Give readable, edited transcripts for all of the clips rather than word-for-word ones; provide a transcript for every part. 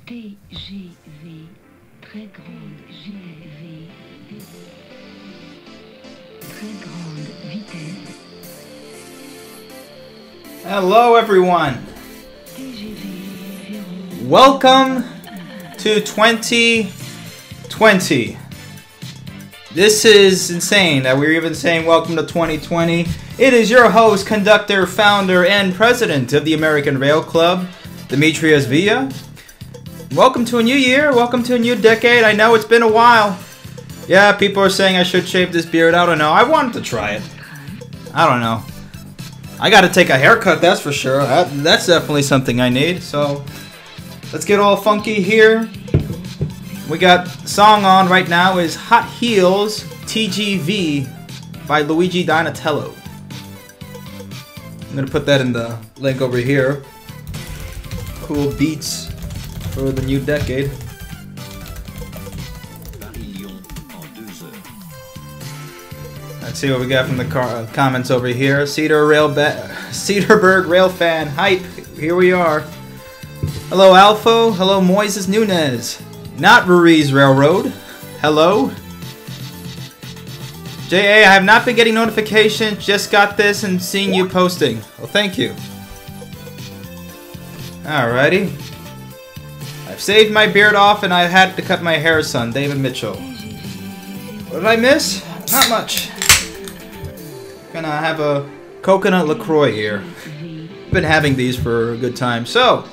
TGV, très grande GV, très grande vitesse. Hello everyone! TGV, verrou. Welcome to 2020. This is insane that we're even saying welcome to 2020. It is your host, conductor, founder, and president of the American Rail Club, Demetrius Villa. Welcome to a new year, welcome to a new decade. I know it's been a while. Yeah, people are saying I should shave this beard. I don't know. I wanted to try it. I don't know. I gotta take a haircut, that's for sure. That's definitely something I need. So, let's get all funky here. We got song on right now is Hot Heels TGV by Luigi Donatello. I'm gonna put that in the link over here. Cool beats for the new decade. Let's see what we got from the comments over here. Cedarburg Rail Fan Hype. Here we are. Hello Alpha. Hello Moises Nunez. Not Ruiz Railroad. Hello. JA, I have not been getting notifications. Just got this and seeing you posting. Well, thank you. Alrighty. I've saved my beard off and I had to cut my hair, son. David Mitchell. What did I miss? Not much. Gonna have a coconut LaCroix here. Been having these for a good time. So,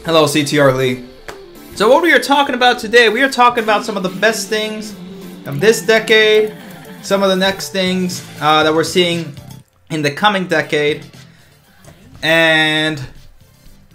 hello CTR Lee. So what we are talking about today, we are talking about some of the best things of this decade, some of the next things that we're seeing in the coming decade, and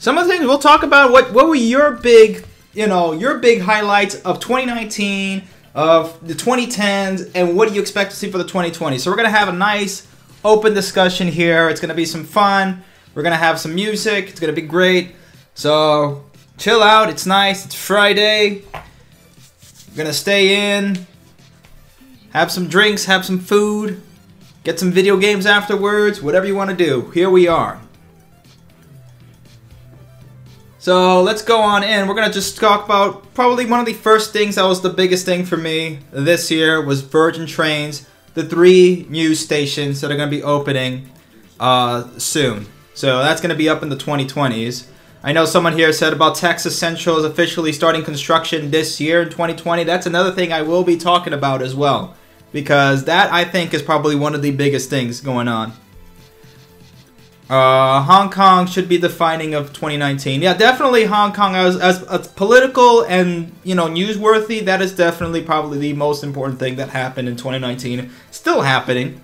some of the things we'll talk about. What were your big, your big highlights of 2019, of the 2010s, and what do you expect to see for the 2020s? So we're gonna have a nice open discussion here. It's gonna be some fun. We're gonna have some music. It's gonna be great. So chill out. It's nice. It's Friday. We're gonna stay in, have some drinks, have some food, get some video games afterwards. Whatever you want to do. Here we are. So let's go on in. We're gonna just talk about probably one of the first things that was the biggest thing for me this year was Virgin Trains, the 3 news stations that are gonna be opening soon. So that's gonna be up in the 2020s. I know someone here said about Texas Central is officially starting construction this year in 2020. That's another thing I will be talking about as well, because that I think is probably one of the biggest things going on. Hong Kong should be defining of 2019. Yeah, definitely Hong Kong as political and newsworthy. That is definitely probably the most important thing that happened in 2019. Still happening.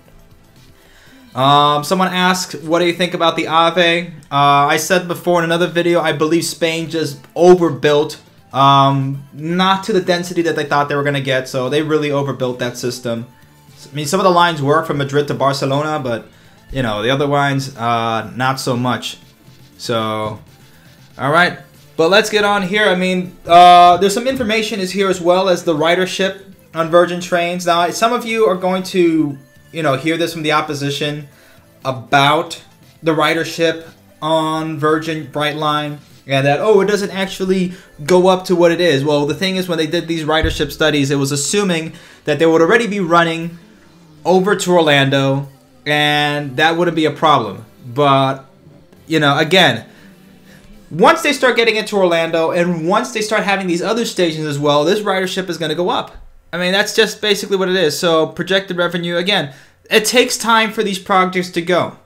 Someone asked, what do you think about the AVE? I said before in another video, I believe Spain just overbuilt, not to the density that they thought they were going to get, so they really overbuilt that system. I mean, some of the lines work from Madrid to Barcelona, but, the other lines, not so much. So, alright, but let's get on here. I mean, there's some information is here as well as the ridership on Virgin Trains. Now, some of you are going to hear this from the opposition about the ridership on Virgin Brightline, and that, it doesn't actually go up to what it is. Well, the thing is, when they did these ridership studies, it was assuming that they would already be running over to Orlando, and that wouldn't be a problem. But, again, once they start getting into Orlando, and once they start having these other stations as well, this ridership is going to go up. I mean, that's just basically what it is. So, projected revenue, again, it takes time for these projects to go.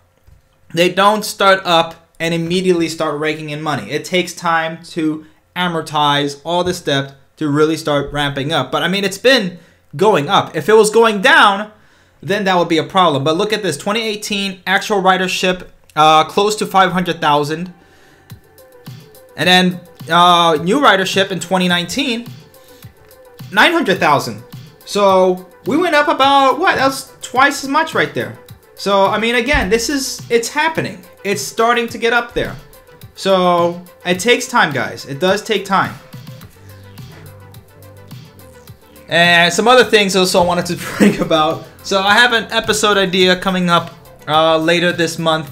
They don't start up and immediately start raking in money. It takes time to amortize all this debt to really start ramping up. But, I mean, it's been going up. If it was going down, then that would be a problem. But look at this. 2018, actual ridership, close to 500,000. And then, new ridership in 2019, 900,000. So we went up about what? That's twice as much right there. So I mean, again, it's happening. It's starting to get up there. So it takes time, guys. It does take time. And some other things also I wanted to bring about. So I have an episode idea coming up later this month.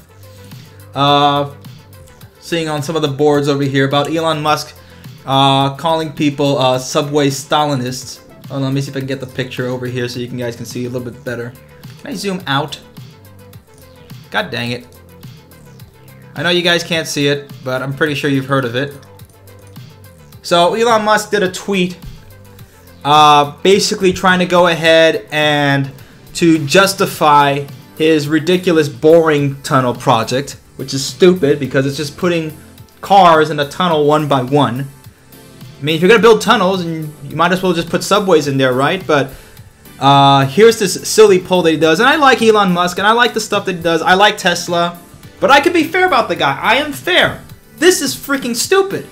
seeing on some of the boards over here about Elon Musk calling people subway Stalinists. Oh, let me see if I can get the picture over here so you guys can see a little bit better. Can I zoom out? God dang it. I know you guys can't see it, but I'm pretty sure you've heard of it. So Elon Musk did a tweet basically trying to go ahead and to justify his ridiculous boring tunnel project, which is stupid because it's just putting cars in a tunnel one by one. I mean, if you're going to build tunnels, and you might as well just put subways in there, right? But here's this silly poll that he does. And I like Elon Musk, and I like the stuff that he does. I like Tesla. But I can be fair about the guy. I am fair. This is freaking stupid.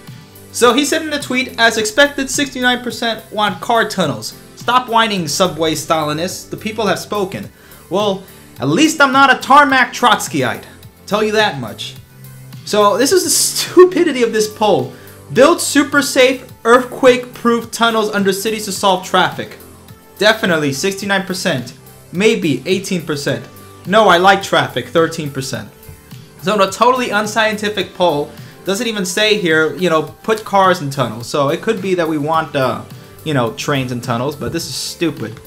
So he said in a tweet, as expected, 69% want car tunnels. Stop whining, subway Stalinists. The people have spoken. Well, at least I'm not a tarmac Trotskyite. Tell you that much. So this is the stupidity of this poll. Build super safe, earthquake-proof tunnels under cities to solve traffic. Definitely 69%. Maybe 18%. No, I like traffic, 13%. So a totally unscientific poll doesn't even say here, you know, put cars in tunnels. So it could be that we want, you know, trains and tunnels, but this is stupid,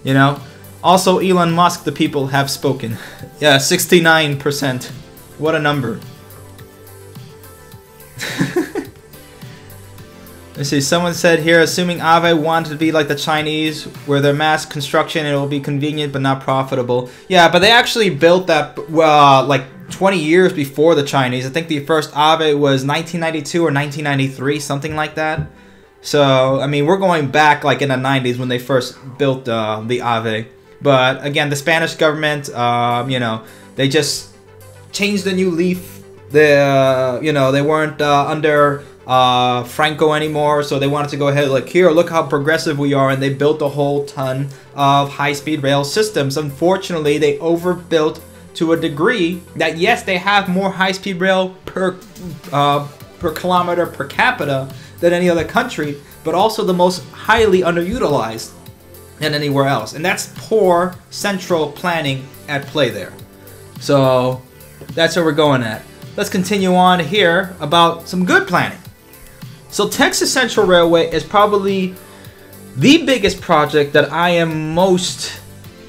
you know. Also, Elon Musk, the people have spoken. Yeah, 69%. What a number. Let's see, someone said here, assuming Aave wanted to be like the Chinese, where they're mass construction and it will be convenient but not profitable. Yeah, but they actually built that, like 20 years before the Chinese. I think the first Aave was 1992 or 1993, something like that. So, I mean, we're going back like in the 90s when they first built the Aave. But again, the Spanish government, you know, they just changed a new leaf. They, you know, they weren't under Franco anymore, so they wanted to go ahead like, here, look how progressive we are, and they built a whole ton of high-speed rail systems. Unfortunately, they overbuilt to a degree that, yes, they have more high-speed rail per kilometer per capita than any other country, but also the most highly underutilized than anywhere else. And that's poor central planning at play there. So that's where we're going at. Let's continue on here about some good planning. So Texas Central Railway is probably the biggest project that I am most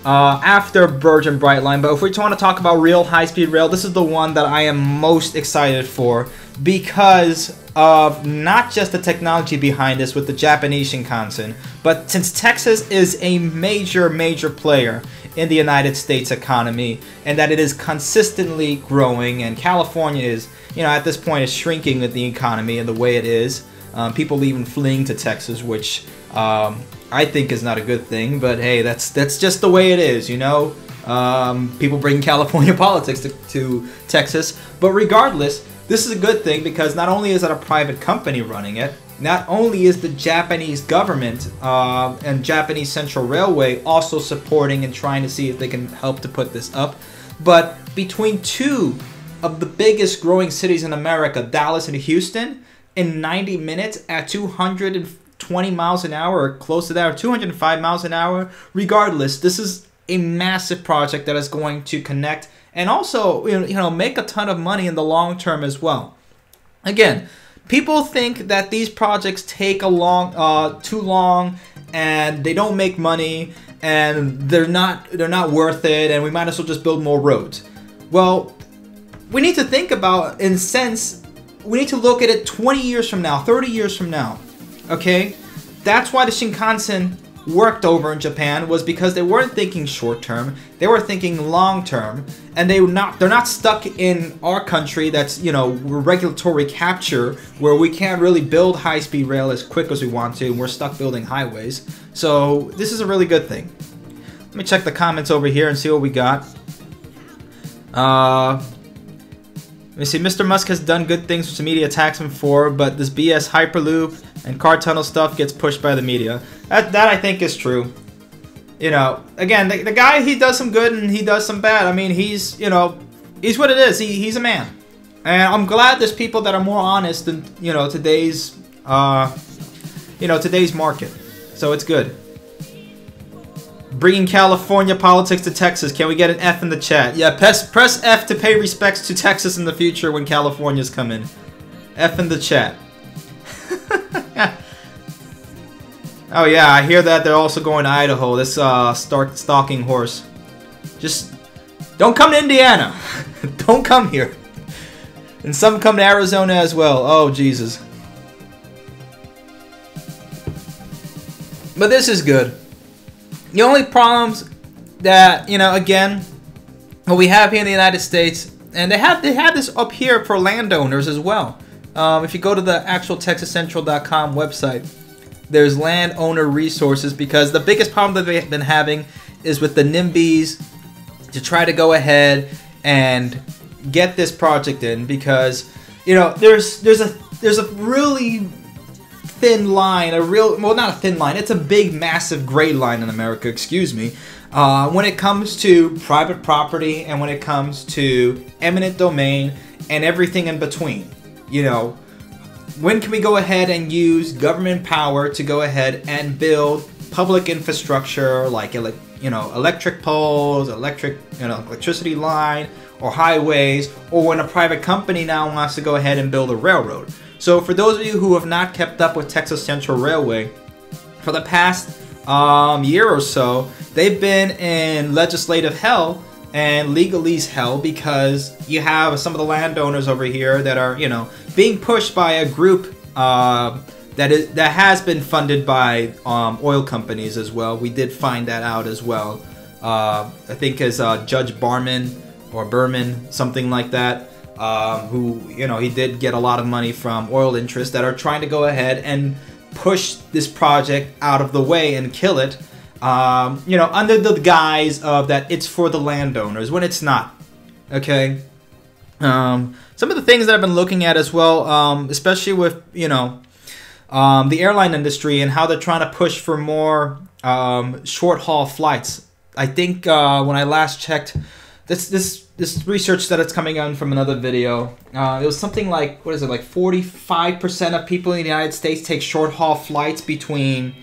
after Virgin Brightline. But if we want to talk about real high-speed rail, this is the one that I am most excited for because of not just the technology behind this with the Japanese Shinkansen, but since Texas is a major player in the United States economy and that it is consistently growing, and California is, you know, at this point is shrinking with the economy and the way it is. People even fleeing to Texas, which I think is not a good thing, but hey, that's just the way it is, you know. People bring California politics to Texas, but regardless, this is a good thing because not only is it a private company running it, not only is the Japanese government and Japanese Central Railway also supporting and trying to see if they can help to put this up, but between two of the biggest growing cities in America, Dallas and Houston, in 90 minutes at 220 miles an hour or close to that, or 205 miles an hour, regardless, this is a massive project that is going to connect and also, you know, make a ton of money in the long term as well. Again, people think that these projects take too long and they don't make money and they're not worth it and we might as well just build more roads. Well, we need to think about, in a sense, we need to look at it 20 years from now, 30 years from now, okay? That's why the Shinkansen worked over in Japan, was because they weren't thinking short term, they were thinking long term, and they're not stuck in our country that's, you know, regulatory capture where we can't really build high-speed rail as quick as we want to, and we're stuck building highways. So this is a really good thing. Let me check the comments over here and see what we got. Let me see, Mr. Musk has done good things which the media attacks him for, but this BS Hyperloop and car tunnel stuff gets pushed by the media. That I think is true. You know, again, the guy, he does some good and he does some bad. I mean, he's, you know, he's what it is. He's a man. And I'm glad there's people that are more honest than, you know, today's market. So it's good. Bringing California politics to Texas. Can we get an F in the chat? Yeah, press F to pay respects to Texas in the future when California's come in. F in the chat. Oh yeah, I hear that they're also going to Idaho. This stalking horse. Just don't come to Indiana. Don't come here. And some come to Arizona as well. Oh Jesus. But this is good. The only problems that, you know, again, what we have here in the United States, and they have this up here for landowners as well. If you go to the actual TexasCentral.com website, there's landowner resources, because the biggest problem that they've been having is with the NIMBYs to try to go ahead and get this project in, because, you know, there's a really thin line, well, not a thin line, it's a big massive gray line in America, excuse me, when it comes to private property and when it comes to eminent domain and everything in between. You know, when can we go ahead and use government power to go ahead and build public infrastructure like electric poles, electricity line, or highways, or when a private company now wants to go ahead and build a railroad. So for those of you who have not kept up with Texas Central Railway, for the past year or so, they've been in legislative hell and legalese hell, because you have some of the landowners over here that are, you know, being pushed by a group that has been funded by oil companies as well. We did find that out as well. I think as Judge Berman, something like that, who, you know, he did get a lot of money from oil interests that are trying to go ahead and push this project out of the way and kill it. You know, under the guise of that it's for the landowners, when it's not. Okay. Some of the things that I've been looking at as well, especially with, you know, the airline industry and how they're trying to push for more short haul flights. I think when I last checked, this research that it's coming on from another video, it was something like, what is it, like 45% of people in the United States take short haul flights between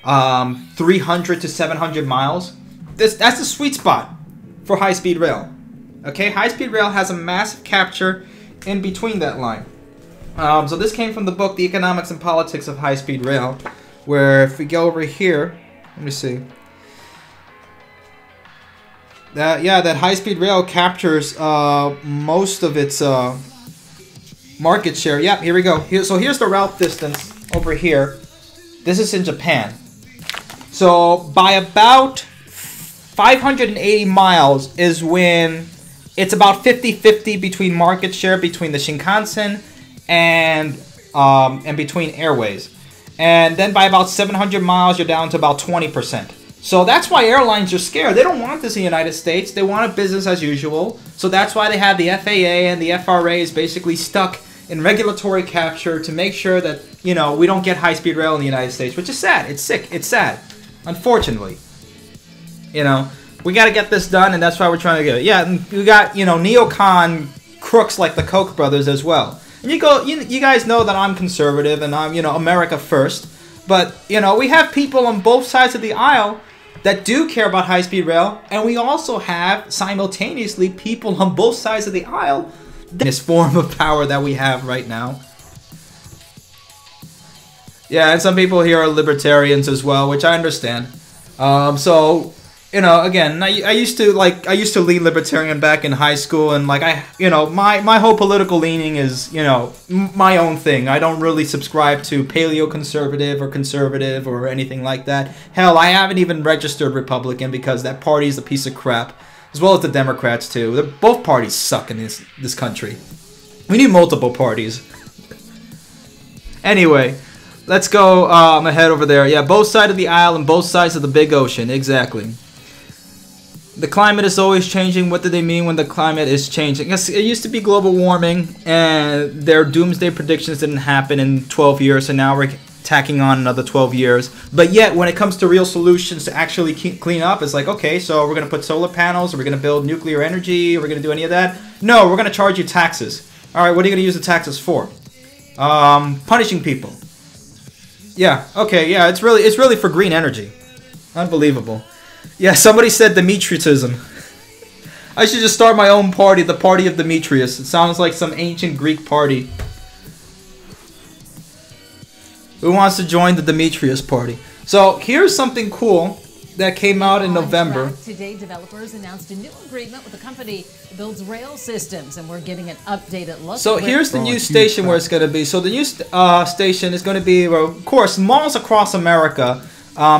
300 to 700 miles. That's the sweet spot for high-speed rail. Okay, high-speed rail has a massive capture in between that line. So this came from the book The Economics and Politics of High-Speed Rail, where if we go over here, let me see. That high-speed rail captures most of its market share. Yeah, here we go. So here's the route distance over here. This is in Japan. So by about 580 miles is when it's about 50-50 between market share between the Shinkansen and between airways. And then by about 700 miles, you're down to about 20%. So that's why airlines are scared. They don't want this in the United States. They want a business as usual. So that's why they have the FAA and the FRA is basically stuck in regulatory capture to make sure that, you know, we don't get high-speed rail in the United States, which is sad. It's sick. It's sad. Unfortunately. You know, we got to get this done, and that's why we're trying to get it. Yeah, and we got, you know, neocon crooks like the Koch brothers as well. And you guys know that I'm conservative and I'm, you know, America first. But, you know, we have people on both sides of the aisle that do care about high-speed rail, and we also have simultaneously people on both sides of the aisle. This form of power that we have right now. Yeah, and some people here are libertarians as well, which I understand. So, you know, again, I used to lean libertarian back in high school, and like my whole political leaning is, you know, my own thing. I don't really subscribe to paleo-conservative or conservative or anything like that. Hell, I haven't even registered Republican because that party is a piece of crap, as well as the Democrats too. Both parties suck in this country. We need multiple parties. Anyway, let's go ahead over there. Yeah, both sides of the aisle and both sides of the big ocean. Exactly. The climate is always changing. What do they mean when the climate is changing? Yes, it used to be global warming, and their doomsday predictions didn't happen in 12 years, so now we're tacking on another 12 years. But yet, when it comes to real solutions to actually clean up, it's like, okay, so we're going to put solar panels, or we're going to build nuclear energy, or we're going to do any of that? No, we're going to charge you taxes. All right, what are you going to use the taxes for? Punishing people. Yeah, okay, yeah, it's really for green energy. Unbelievable. Yeah, somebody said Demetriusism. I should just start my own party, the Party of Demetrius. It sounds like some ancient Greek party. who wants to join the Demetrius party. So here's something cool that came out in November. Today, developers announced a new agreement with a company that builds rail systems, and we're getting an updated look. So here's the new station where it's going to be. So the new station is going to be, well, of course, malls across America.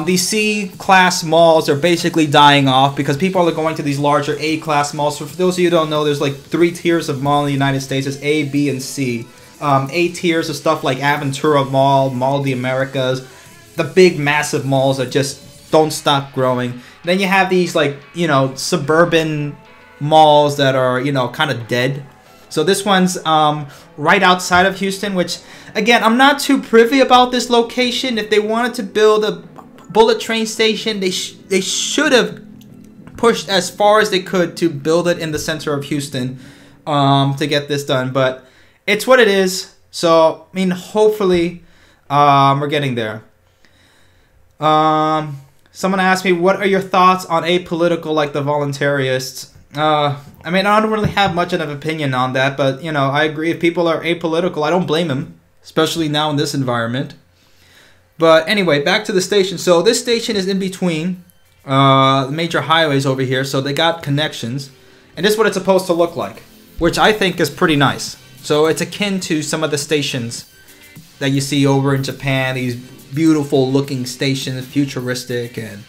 These C-class malls are basically dying off because people are going to these larger A-class malls. So for those of you who don't know, there's like 3 tiers of mall in the United States. It's A, B, and C. A tiers of stuff like Aventura Mall, Mall of the Americas, the big massive malls that just don't stop growing. Then you have these like, you know, suburban malls that are, you know, kind of dead. So this one's right outside of Houston, which, again, I'm not too privy about this location. If they wanted to build a bullet train station, they should have pushed as far as they could to build it in the center of Houston to get this done. But it's what it is. So, I mean, hopefully we're getting there. Someone asked me, what are your thoughts on apolitical like the voluntarists? I mean, I don't really have much of an opinion on that, but, you know, I agree. If people are apolitical, I don't blame them, especially now in this environment. But anyway, back to the station. So this station is in between the major highways over here, so they got connections. And this is what it's supposed to look like, which I think is pretty nice. So it's akin to some of the stations that you see over in Japan, these beautiful looking stations, futuristic, and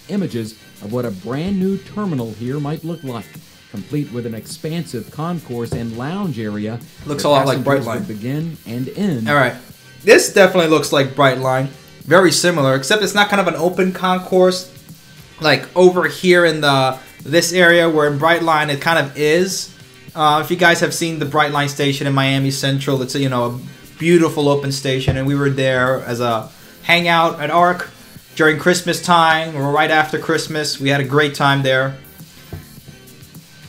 images of what a brand new terminal here might look like, complete with an expansive concourse and lounge area. Looks a lot like Brightline. Begin and end. All right, this definitely looks like Brightline, very similar, except it's not kind of an open concourse like over here in this area where in Brightline it kind of is. If you guys have seen the Brightline station in Miami Central, it's a, you know, a beautiful open station, and we were there as a hangout at ARC during Christmas time, or right after Christmas. We had a great time there.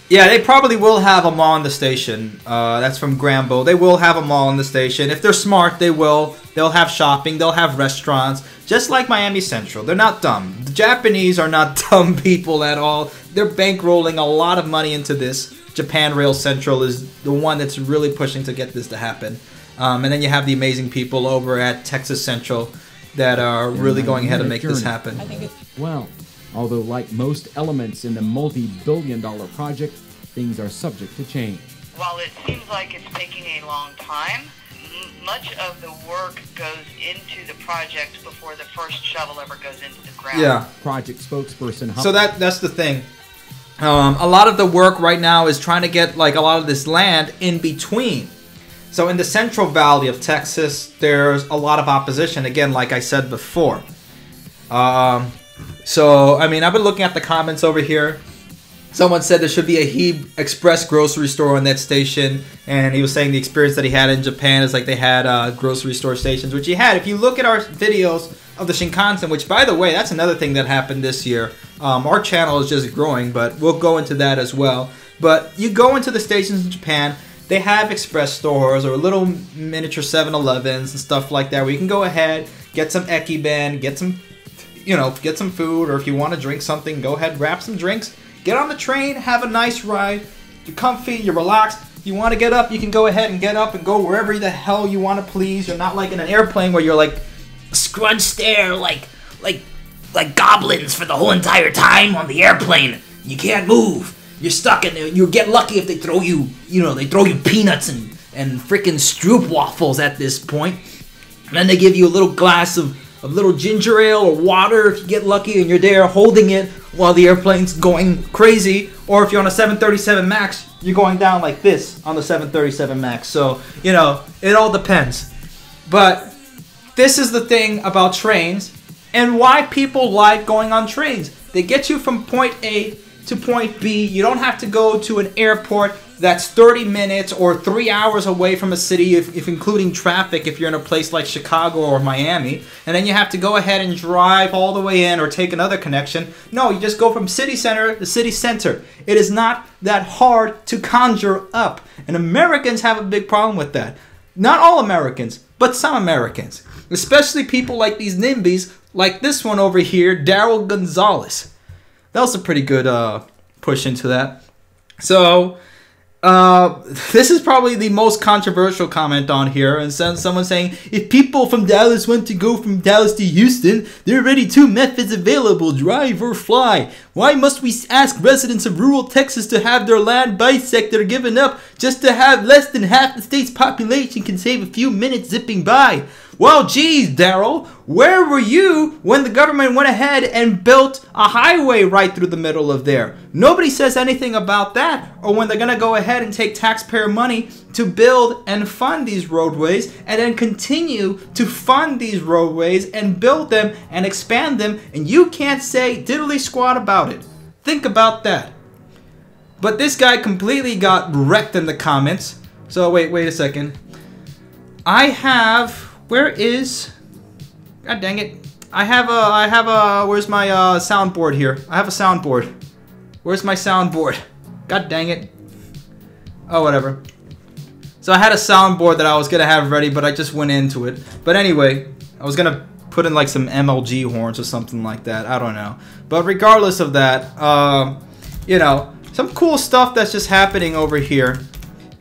Yeah, they probably will have a mall in the station. That's from Grambo. They will have a mall in the station. If they're smart, they will. They'll have shopping. They'll have restaurants. Just like Miami Central. They're not dumb. The Japanese are not dumb people at all. They're bankrolling a lot of money into this. Japan Rail Central is the one that's really pushing to get this to happen. And then you have the amazing people over at Texas Central that are really going ahead to make this happen. Well, although like most elements in the multi-billion-dollar project, things are subject to change. While it seems like it's taking a long time, much of the work goes into the project before the first shovel ever goes into the ground. Yeah. Project spokesperson. So that's the thing. A lot of the work right now is trying to get like a lot of this land in between. So in the Central Valley of Texas, there's a lot of opposition, again, like I said before. So, I mean, I've been looking at the comments over here. Someone said there should be a Hebe Express grocery store on that station, and he was saying the experience that he had in Japan is like they had grocery store stations, which he had. If you look at our videos of the Shinkansen, which, by the way, that's another thing that happened this year. Our channel is just growing, but we'll go into that as well. But you go into the stations in Japan, they have express stores or little miniature 7-Elevens and stuff like that where you can go ahead, get some Ekiben, get some, you know, get some food, or if you want to drink something, go ahead, grab some drinks, get on the train, have a nice ride. You're comfy, you're relaxed. If you want to get up, you can go ahead and get up and go wherever the hell you want to please. You're not like in an airplane where you're like scrunched there like goblins for the whole entire time on the airplane. You can't move. You're stuck in there. You get lucky if they throw you, you know, they throw you peanuts and freaking Stroop waffles at this point. And then they give you a little glass of little ginger ale or water if you get lucky and you're there holding it while the airplane's going crazy. Or if you're on a 737 MAX, you're going down like this on the 737 MAX. So, you know, it all depends. But this is the thing about trains and why people like going on trains. They get you from point A to point B. You don't have to go to an airport that's 30 minutes or 3 hours away from a city, if including traffic, if you're in a place like Chicago or Miami. And then you have to go ahead and drive all the way in or take another connection. No, you just go from city center to city center. It is not that hard to conjure up. And Americans have a big problem with that. Not all Americans, but some Americans. Especially people like these NIMBYs, like this one over here, Daryl Gonzalez. That was a pretty good push into that. So, This is probably the most controversial comment on here, and someone saying, if people from Dallas want to go from Dallas to Houston, there are already 2 methods available, drive or fly. Why must we ask residents of rural Texas to have their land bisected or given up just to have less than half the state's population can save a few minutes zipping by? Well, geez, Daryl, where were you when the government went ahead and built a highway right through the middle of there? Nobody says anything about that, or when they're going to go ahead and take taxpayer money to build and fund these roadways, and then continue to fund these roadways and build them and expand them, and you can't say diddly squat about it. Think about that. But this guy completely got wrecked in the comments. So wait a second. I have... Where is... God dang it. I have a... Where's my soundboard here? I have a soundboard. Where's my soundboard? God dang it. Oh, whatever. So I had a soundboard that I was going to have ready, but I just went into it. But anyway, I was going to put in like some MLG horns or something like that. I don't know. But regardless of that, you know, some cool stuff that's just happening over here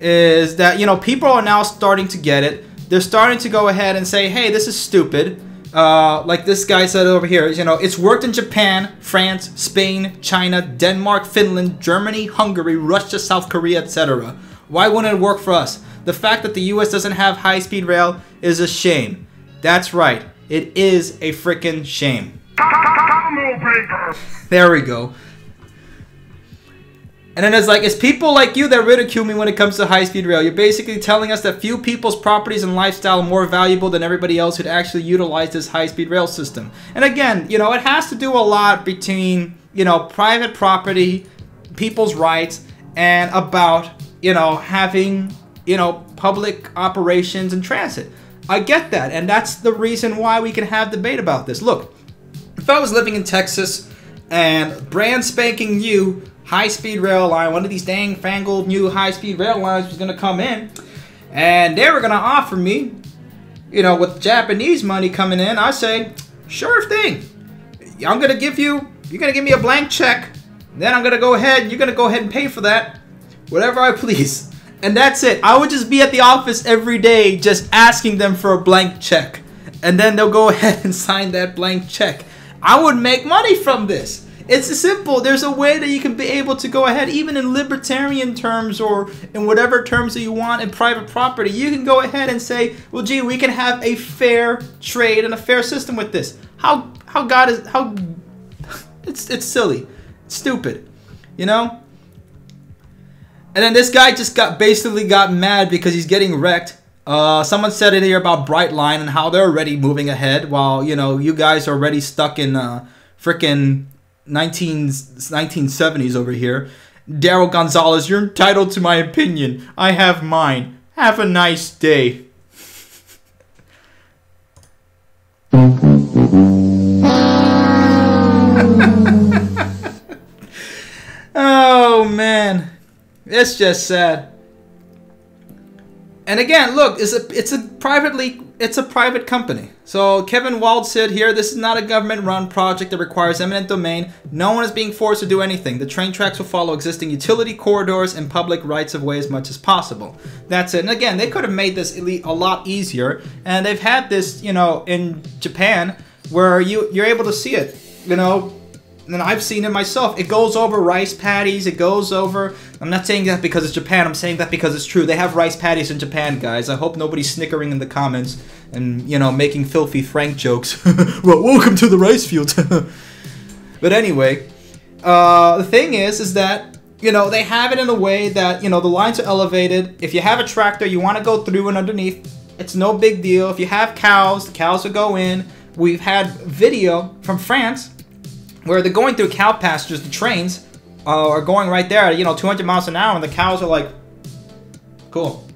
is that, you know, people are now starting to get it. They're starting to go ahead and say, hey, this is stupid. Like this guy said over here, you know, it's worked in Japan, France, Spain, China, Denmark, Finland, Germany, Hungary, Russia, South Korea, etc. Why wouldn't it work for us? The fact that the US doesn't have high-speed rail is a shame. That's right. It is a freaking shame. There we go. And then it's like, it's people like you that ridicule me when it comes to high-speed rail. You're basically telling us that few people's properties and lifestyle are more valuable than everybody else who'd actually utilize this high-speed rail system. And again, you know, it has to do a lot between, you know, private property, people's rights, and about, you know, having, you know, public operations and transit. I get that, and that's the reason why we can have debate about this. Look, if I was living in Texas and brand spanking new high-speed rail line, one of these dang fangled new high-speed rail lines was going to come in, and they were going to offer me, you know, with Japanese money coming in, I say, sure thing. I'm going to give you, you're going to give me a blank check, then I'm going to go ahead, you're going to go ahead and pay for that, whatever I please. And that's it. I would just be at the office every day just asking them for a blank check, and then they'll go ahead and sign that blank check. I would make money from this. It's simple. There's a way that you can be able to go ahead, even in libertarian terms or in whatever terms that you want in private property, you can go ahead and say, well, gee, we can have a fair trade and a fair system with this. It's silly. It's stupid. You know? And then this guy just basically got mad because he's getting wrecked. Someone said it here about Brightline and how they're already moving ahead while, you know, you guys are already stuck in frickin' 1970s over here. Daryl Gonzalez, you're entitled to my opinion. I have mine. Have a nice day. Oh man, it's just sad. And again, look, it's a private company. So Kevin Wald said here, this is not a government-run project that requires eminent domain. No one is being forced to do anything. The train tracks will follow existing utility corridors and public rights-of-way as much as possible. That's it. And again, they could have made this a lot easier. And they've had this, you know, in Japan, where you're able to see it, you know. And I've seen it myself. It goes over rice paddies. It goes over... I'm not saying that because it's Japan. I'm saying that because it's true. They have rice paddies in Japan, guys. I hope nobody's snickering in the comments and, you know, making filthy Frank jokes. Well, welcome to the rice fields. But anyway, the thing is that, you know, they have it in a way that, you know, the lines are elevated. If you have a tractor, you want to go through and underneath. It's no big deal. If you have cows, the cows will go in. We've had video from France where they're going through cow pastures, the trains are going right there at, you know, 200 miles an hour, and the cows are like, cool.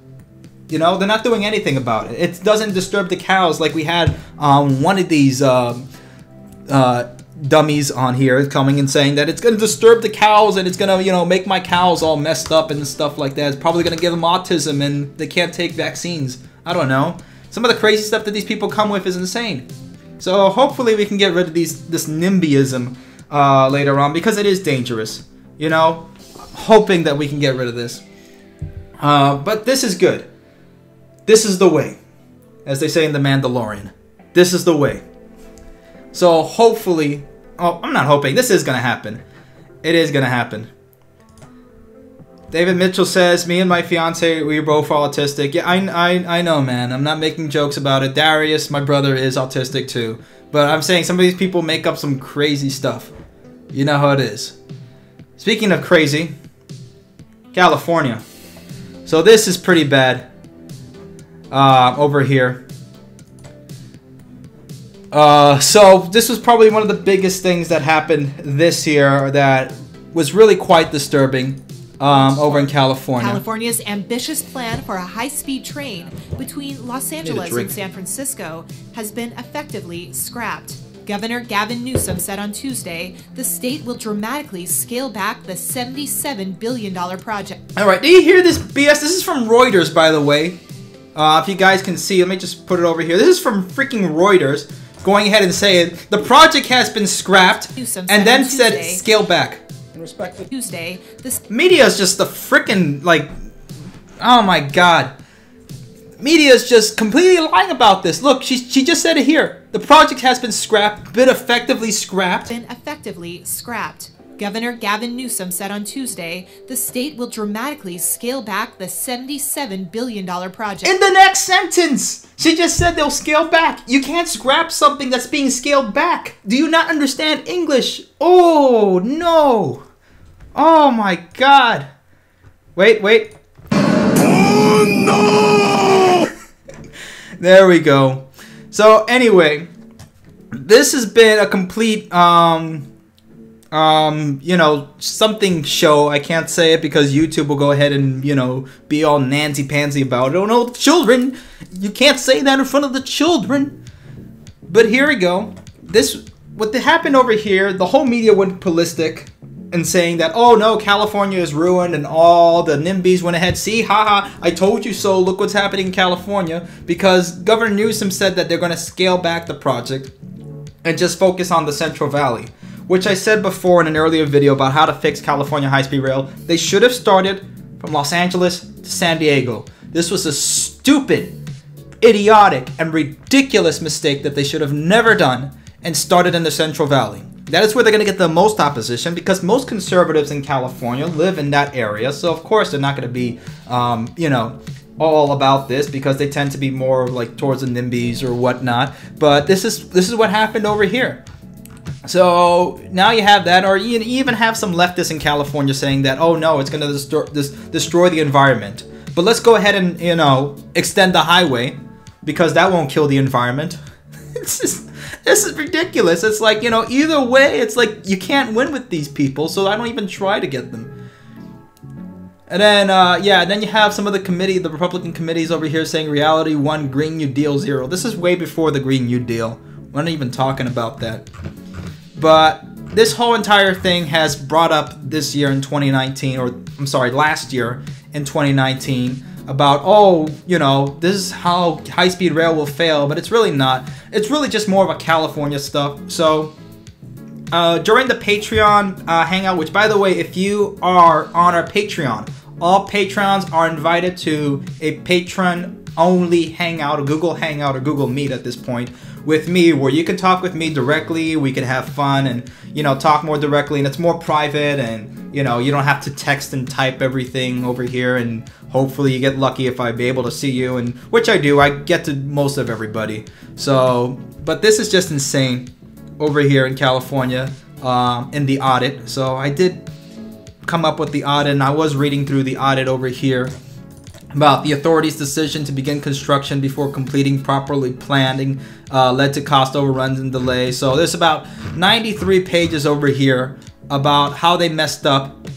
You know, they're not doing anything about it. It doesn't disturb the cows like we had one of these dummies on here coming and saying that it's going to disturb the cows and it's going to, you know, make my cows all messed up and stuff like that. It's probably going to give them autism and they can't take vaccines. I don't know. Some of the crazy stuff that these people come with is insane. So hopefully we can get rid of this NIMBYism later on, because it is dangerous. You know, hoping that we can get rid of this. But this is good. This is the way. As they say in The Mandalorian. This is the way. So hopefully... Oh, I'm not hoping. This is going to happen. It is going to happen. David Mitchell says, me and my fiance, we are both autistic. Yeah, I know, man. I'm not making jokes about it. Darius, my brother, is autistic too. But I'm saying some of these people make up some crazy stuff. You know how it is. Speaking of crazy, California. So this is pretty bad. Over here. So this was probably one of the biggest things that happened this year that was really quite disturbing. Over in California. California's ambitious plan for a high-speed train between Los Angeles and San Francisco has been effectively scrapped. Governor Gavin Newsom said on Tuesday the state will dramatically scale back the $77 billion project. All right, do you hear this BS? This is from Reuters, by the way. If you guys can see, let me just put it over here. This is from freaking Reuters going ahead and saying the project has been scrapped and then said scale back. Tuesday, media is just the freaking, like, oh my god. Media is just completely lying about this. Look, she just said it here. The project has been scrapped, been effectively scrapped. Governor Gavin Newsom said on Tuesday the state will dramatically scale back the $77 billion project. In the next sentence, she just said they'll scale back. You can't scrap something that's being scaled back. Do you not understand English? Oh, no. Oh, my God. Wait. Oh, no. There we go. So, anyway, this has been a complete, you know, something show. I can't say it because YouTube will go ahead and, you know, be all nancy-pansy about it. Oh no, children! You can't say that in front of the children! But here we go. What happened over here, the whole media went ballistic and saying that, oh no, California is ruined and all the NIMBYs went ahead. See, haha, I told you so, look what's happening in California. Because Governor Newsom said that they're going to scale back the project and just focus on the Central Valley. Which I said before in an earlier video about how to fix California high-speed rail. They should have started from Los Angeles to San Diego. This was a stupid, idiotic, and ridiculous mistake that they should have never done and started in the Central Valley. That is where they're going to get the most opposition because most conservatives in California live in that area. So, of course, they're not going to be, you know, all about this because they tend to be more like towards the NIMBYs or whatnot. But this is what happened over here. So now you have that, or you even have some leftists in California saying that, oh no, it's going to destroy the environment. But let's go ahead and, you know, extend the highway because that won't kill the environment. This is ridiculous. It's like, you know, either way, it's like you can't win with these people, so I don't even try to get them. And then, yeah, then you have some of the Republican committees over here saying Reality 1, Green New Deal 0. This is way before the Green New Deal. We're not even talking about that. But this whole entire thing has brought up this year in 2019, or I'm sorry, last year in 2019, about, oh, you know, this is how high-speed rail will fail, but it's really not. It's really just more of a California stuff. So during the Patreon hangout, which, by the way, if you are on our Patreon, all Patrons are invited to a patron-only hangout, a Google Hangout or Google Meet at this point, with me, where you can talk with me directly, we can have fun and, you know, talk more directly, and it's more private, and, you know, you don't have to text and type everything over here, and hopefully you get lucky if I be able to see you, and which I do, I get to most of everybody. So, but this is just insane over here in California in the audit. So I did come up with the audit, and I was reading through the audit over here about the authority's decision to begin construction before completing properly planning led to cost overruns and delays. So there's about 93 pages over here about how they messed up,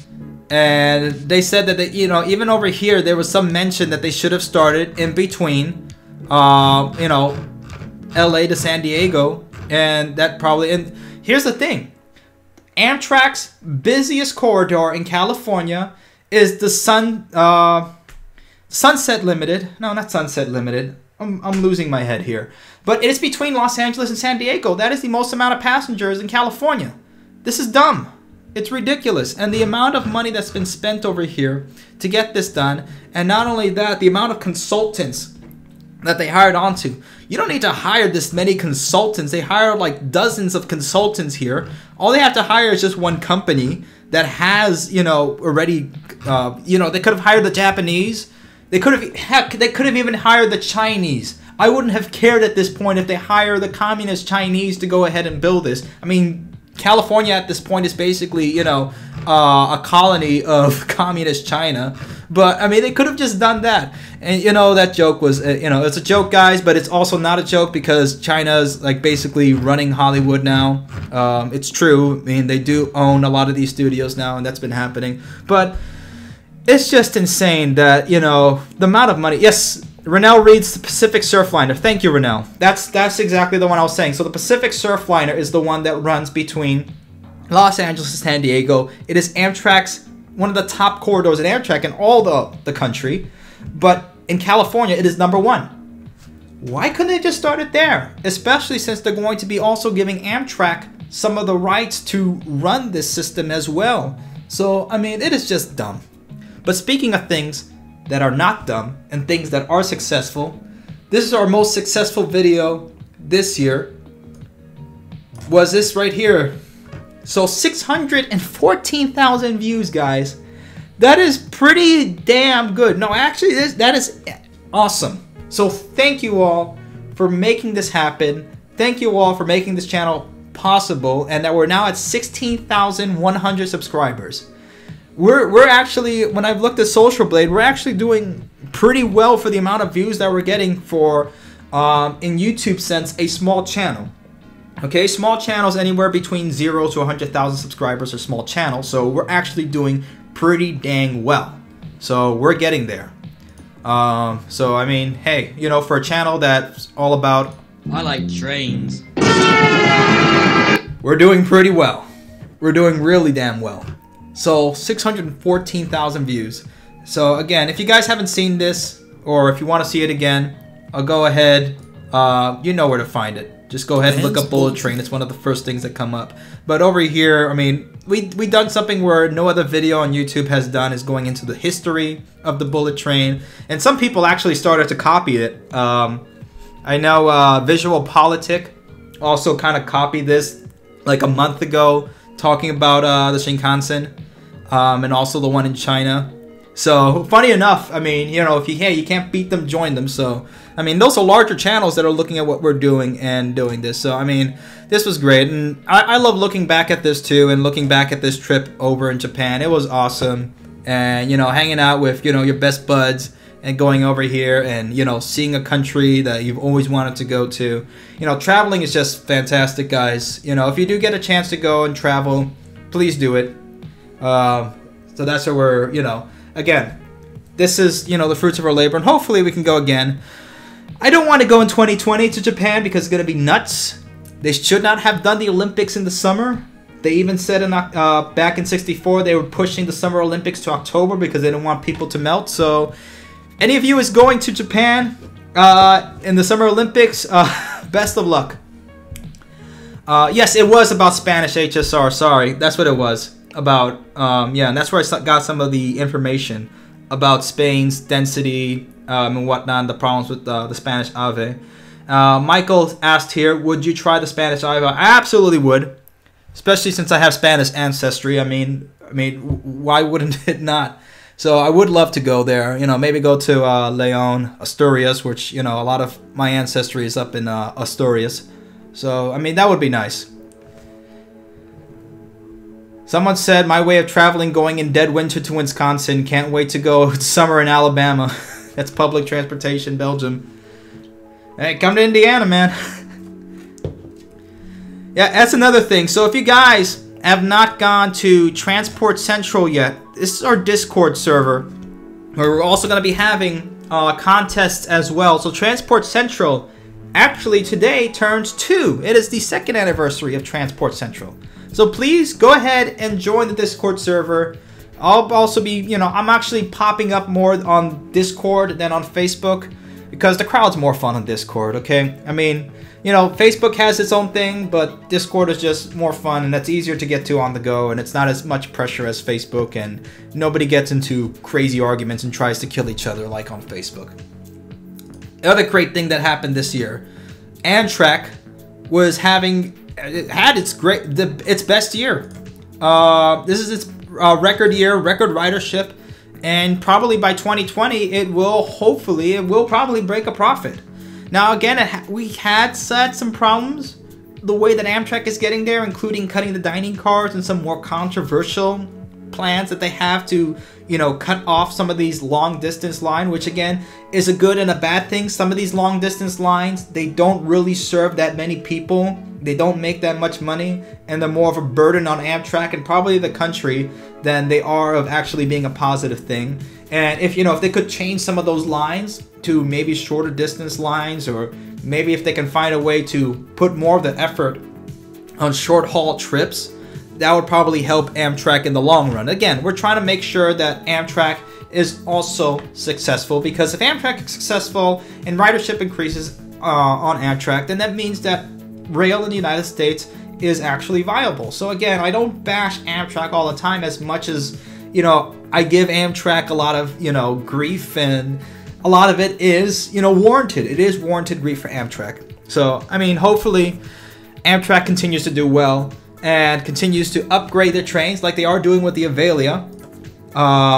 and they said that they, you know, even over here there was some mention that they should have started in between, you know, LA to San Diego, and that probably. And here's the thing: Amtrak's busiest corridor in California is the Sunset Limited. No, not Sunset Limited. I'm losing my head here. But it's between Los Angeles and San Diego. That is the most amount of passengers in California. This is dumb. It's ridiculous. And the amount of money that's been spent over here to get this done, and not only that, the amount of consultants that they hired onto. You don't need to hire this many consultants. They hired like dozens of consultants here. All they have to hire is just one company that has, you know, already, you know, they could have hired the Japanese. They could have, heck, they could have even hired the Chinese. I wouldn't have cared at this point if they hire the communist Chinese to go ahead and build this. I mean, California at this point is basically, you know, a colony of communist China. But, I mean, they could have just done that. And, you know, that joke was, you know, it's a joke, guys, but it's also not a joke because China's, like, basically running Hollywood now. It's true. I mean, they do own a lot of these studios now, and that's been happening. But it's just insane that, you know, the amount of money. Yes, Rennell reads the Pacific Surfliner. Thank you, Rennell. That's exactly the one I was saying. So the Pacific Surfliner is the one that runs between Los Angeles and San Diego. It is Amtrak's, one of the top corridors in Amtrak in all the country. But in California, it is #1. Why couldn't they just start it there? Especially since they're going to be also giving Amtrak some of the rights to run this system as well. So, I mean, it is just dumb. But speaking of things that are not dumb and things that are successful, this is our most successful video this year. Was this right here. So 614,000 views, guys. That is pretty damn good. No, actually, that is awesome. So thank you all for making this happen. Thank you all for making this channel possible, and that we're now at 16,100 subscribers. We're actually, when I've looked at Social Blade, we're actually doing pretty well for the amount of views that we're getting for, in YouTube sense, a small channel. Okay, small channels anywhere between 0 to 100,000 subscribers are small channels, so we're actually doing pretty dang well. So we're getting there. So I mean, hey, you know, for a channel that's all about I like trains, we're doing pretty well. We're doing really damn well. So 614,000 views. So again, if you guys haven't seen this, or if you want to see it again, I'll go ahead. You know where to find it. Just go ahead and look up Bullet Train. It's one of the first things that come up. But over here, I mean, we done something where no other video on YouTube has done, is going into the history of the Bullet Train. And some people actually started to copy it. I know Visual Politic also kind of copied this like a month ago, talking about the Shinkansen, and also the one in China. So funny enough, I mean, you know, if you can't beat them, join them. So I mean, those are larger channels that are looking at what we're doing and doing this. So I mean, this was great, and I love looking back at this too, and looking back at this trip over in Japan. It was awesome, and you know, hanging out with, you know, your best buds, and going over here and, you know, seeing a country that you've always wanted to go to. You know, traveling is just fantastic, guys. You know, if you do get a chance to go and travel, please do it. So that's where we're, you know, again, this is, you know, the fruits of our labor, and hopefully we can go again. I don't want to go in 2020 to Japan because it's going to be nuts. They should not have done the Olympics in the summer. They even said in, back in '64 they were pushing the Summer Olympics to October because they didn't want people to melt. So any of you is going to Japan in the Summer Olympics, best of luck. Yes, it was about Spanish HSR. Sorry, that's what it was about. Yeah, and that's where I got some of the information about Spain's density and whatnot, and the problems with the Spanish Ave. Michael asked here, would you try the Spanish Ave? I absolutely would, especially since I have Spanish ancestry. I mean, why wouldn't it not? So I would love to go there. You know, maybe go to León, Asturias, which, you know, a lot of my ancestry is up in Asturias. So I mean, that would be nice. Someone said, my way of traveling going in dead winter to Wisconsin. Can't wait to go summer in Alabama. That's public transportation, Belgium. Hey, come to Indiana, man. Yeah, that's another thing. So if you guys have not gone to Transport Central yet, this is our Discord server, where we're also going to be having contests as well. So Transport Central actually today turns 2. It is the 2nd anniversary of Transport Central. So please go ahead and join the Discord server. I'll also be, you know, I'm actually popping up more on Discord than on Facebook because the crowd's more fun on Discord, okay? I mean, you know, Facebook has its own thing, but Discord is just more fun and it's easier to get to on the go, and it's not as much pressure as Facebook, and nobody gets into crazy arguments and tries to kill each other like on Facebook. The other great thing that happened this year, Amtrak had its best year. This is its record year, record ridership, and probably by 2020 it will probably break a profit. Now again, we had some problems the way that Amtrak is getting there, including cutting the dining cars and some more controversial plans that they have to, you know, cut off some of these long distance lines, which again is a good and a bad thing. Some of these long distance lines, they don't really serve that many people. They don't make that much money, and they're more of a burden on Amtrak and probably the country than they are of actually being a positive thing. And if they could change some of those lines to maybe shorter distance lines, or maybe if they can find a way to put more of the effort on short haul trips, that would probably help Amtrak in the long run. Again, we're trying to make sure that Amtrak is also successful, because if Amtrak is successful and ridership increases on Amtrak, then that means that rail in the United States is actually viable. So again, I don't bash Amtrak all the time as much as, I give Amtrak a lot of, grief, and a lot of it is, warranted. It is warranted grief for Amtrak. So, I mean, hopefully Amtrak continues to do well and continues to upgrade their trains like they are doing with the Avelia.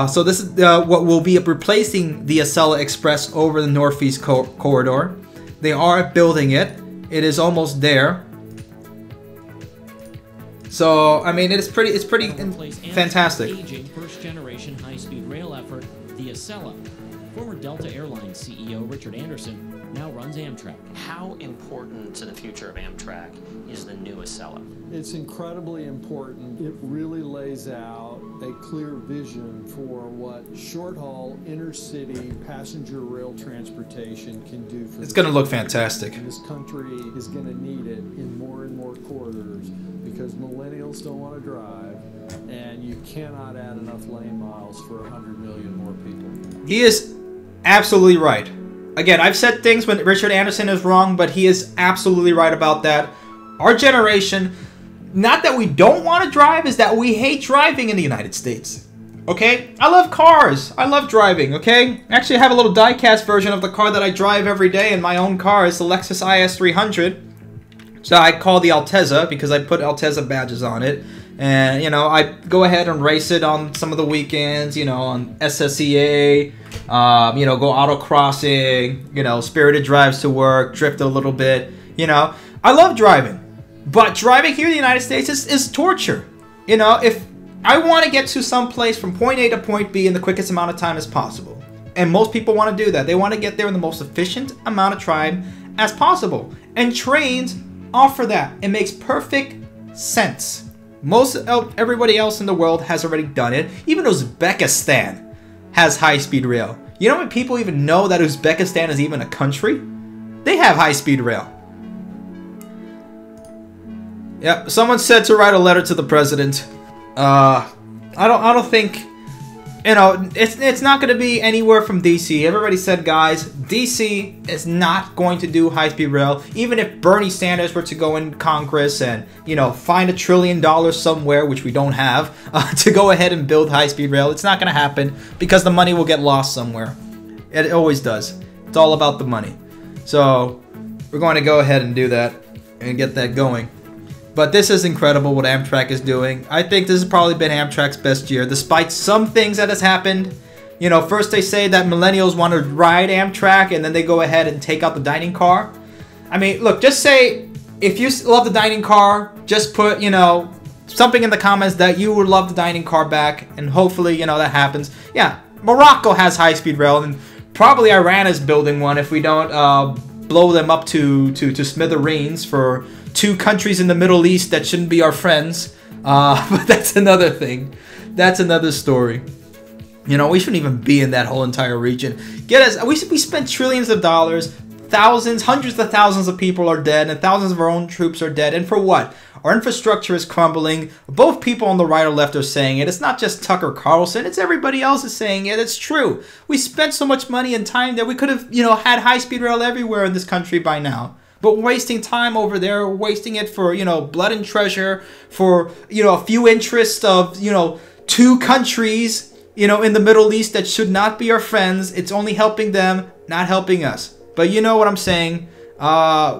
So this is what will be replacing the Acela Express over the Northeast Corridor. They are building it. It is almost there. So, I mean, it's pretty fantastic. Aging first-generation high-speed rail effort, the Acela. Former Delta Airlines CEO Richard Anderson now runs Amtrak. How important to the future of Amtrak is the new Acela? It's incredibly important. It really lays out a clear vision for what short-haul intercity passenger rail transportation can do for It's going to look fantastic. This country is going to need it in more and more corridors, because millennials don't want to drive, and you cannot add enough lane miles for 100 million more people. He is absolutely right. Again, I've said things when Richard Anderson is wrong, but he is absolutely right about that. Our generation, not that we don't want to drive, is that we hate driving in the United States. Okay? I love cars. I love driving, okay? Actually, I have a little die-cast version of the car that I drive every day in my own car. It's the Lexus IS300. So I call the Altezza because I put Altezza badges on it. And, I go ahead and race it on some of the weekends, on SSEA, go autocrossing, spirited drives to work, drift a little bit, I love driving. But driving here in the United States is torture. If I want to get to some place from point A to point B in the quickest amount of time as possible, and most people want to do that. They want to get there in the most efficient amount of time as possible. And trains offer that. It makes perfect sense. Everybody else in the world has already done it. Even Uzbekistan has high-speed rail. You know how many people even know that Uzbekistan is even a country? They have high-speed rail. Yeah, someone said to write a letter to the president. I don't think, it's not going to be anywhere from DC. Everybody said, guys, DC is not going to do high-speed rail. Even if Bernie Sanders were to go in Congress and, find $1 trillion somewhere, which we don't have, to go ahead and build high-speed rail, it's not going to happen because the money will get lost somewhere. It always does. It's all about the money. So we're going to go ahead and do that and get that going. But this is incredible what Amtrak is doing. I think this has probably been Amtrak's best year, despite some things that has happened. First they say that millennials want to ride Amtrak, and then they go ahead and take out the dining car. I mean, look, just say, if you love the dining car, just put, something in the comments that you would love the dining car back, and hopefully, that happens. Yeah, Morocco has high-speed rail, and probably Iran is building one if we don't blow them up to smithereens for 2 countries in the Middle East that shouldn't be our friends. But that's another thing. That's another story. We shouldn't even be in that whole entire region. We spent trillions of dollars. Thousands, hundreds of thousands of people are dead, and thousands of our own troops are dead. And for what? Our infrastructure is crumbling. Both people on the right or left are saying it. It's not just Tucker Carlson. It's everybody else is saying it. It's true. We spent so much money and time that we could have, had high-speed rail everywhere in this country by now. But wasting time over there, wasting it for, you know, blood and treasure, for, you know, a few interests of, you know, 2 countries, you know, in the Middle East that should not be our friends. It's only helping them, not helping us. But you know what I'm saying?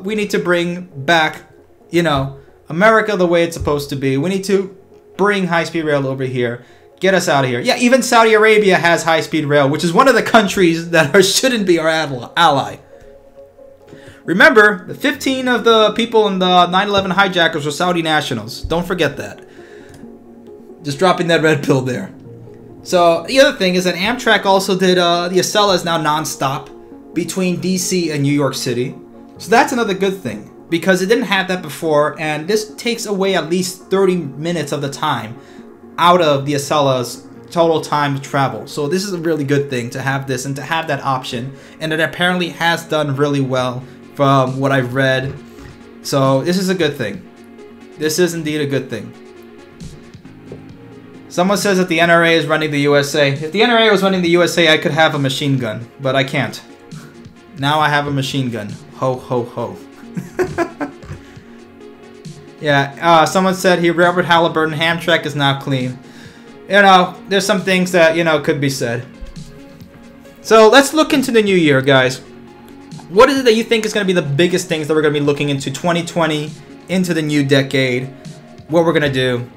We need to bring back, you know, America the way it's supposed to be. We need to bring high-speed rail over here. Get us out of here. Yeah, even Saudi Arabia has high-speed rail, which is one of the countries that shouldn't be our ally. Remember, the 15 of the people in the 9/11 hijackers were Saudi nationals. Don't forget that. Just dropping that red pill there. So, the other thing is that Amtrak also did, the Acela is now non-stop between DC and New York City. So that's another good thing, because it didn't have that before, and this takes away at least 30 minutes of the time out of the Acela's total time to travel. So this is a really good thing to have this and to have that option, and it apparently has done really well from what I've read. So this is a good thing. This is indeed a good thing. Someone says that the NRA is running the USA. If the NRA was running the USA, I could have a machine gun, but I can't. Now I have a machine gun. Ho, ho, ho. Yeah, someone said here, Robert Halliburton, Hamtramck is now clean. You know, there's some things that, you know, could be said. So let's look into the new year, guys. What is it that you think is going to be the biggest things that we're going to be looking into 2020, into the new decade? What we're going to do.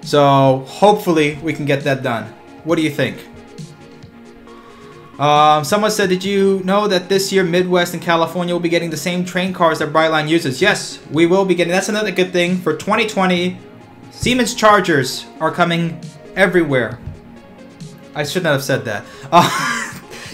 So hopefully we can get that done. What do you think? Someone said, did you know that this year Midwest and California will be getting the same train cars that Brightline uses? Yes, we will be getting. That's another good thing for 2020. Siemens Chargers are coming everywhere. I should not have said that.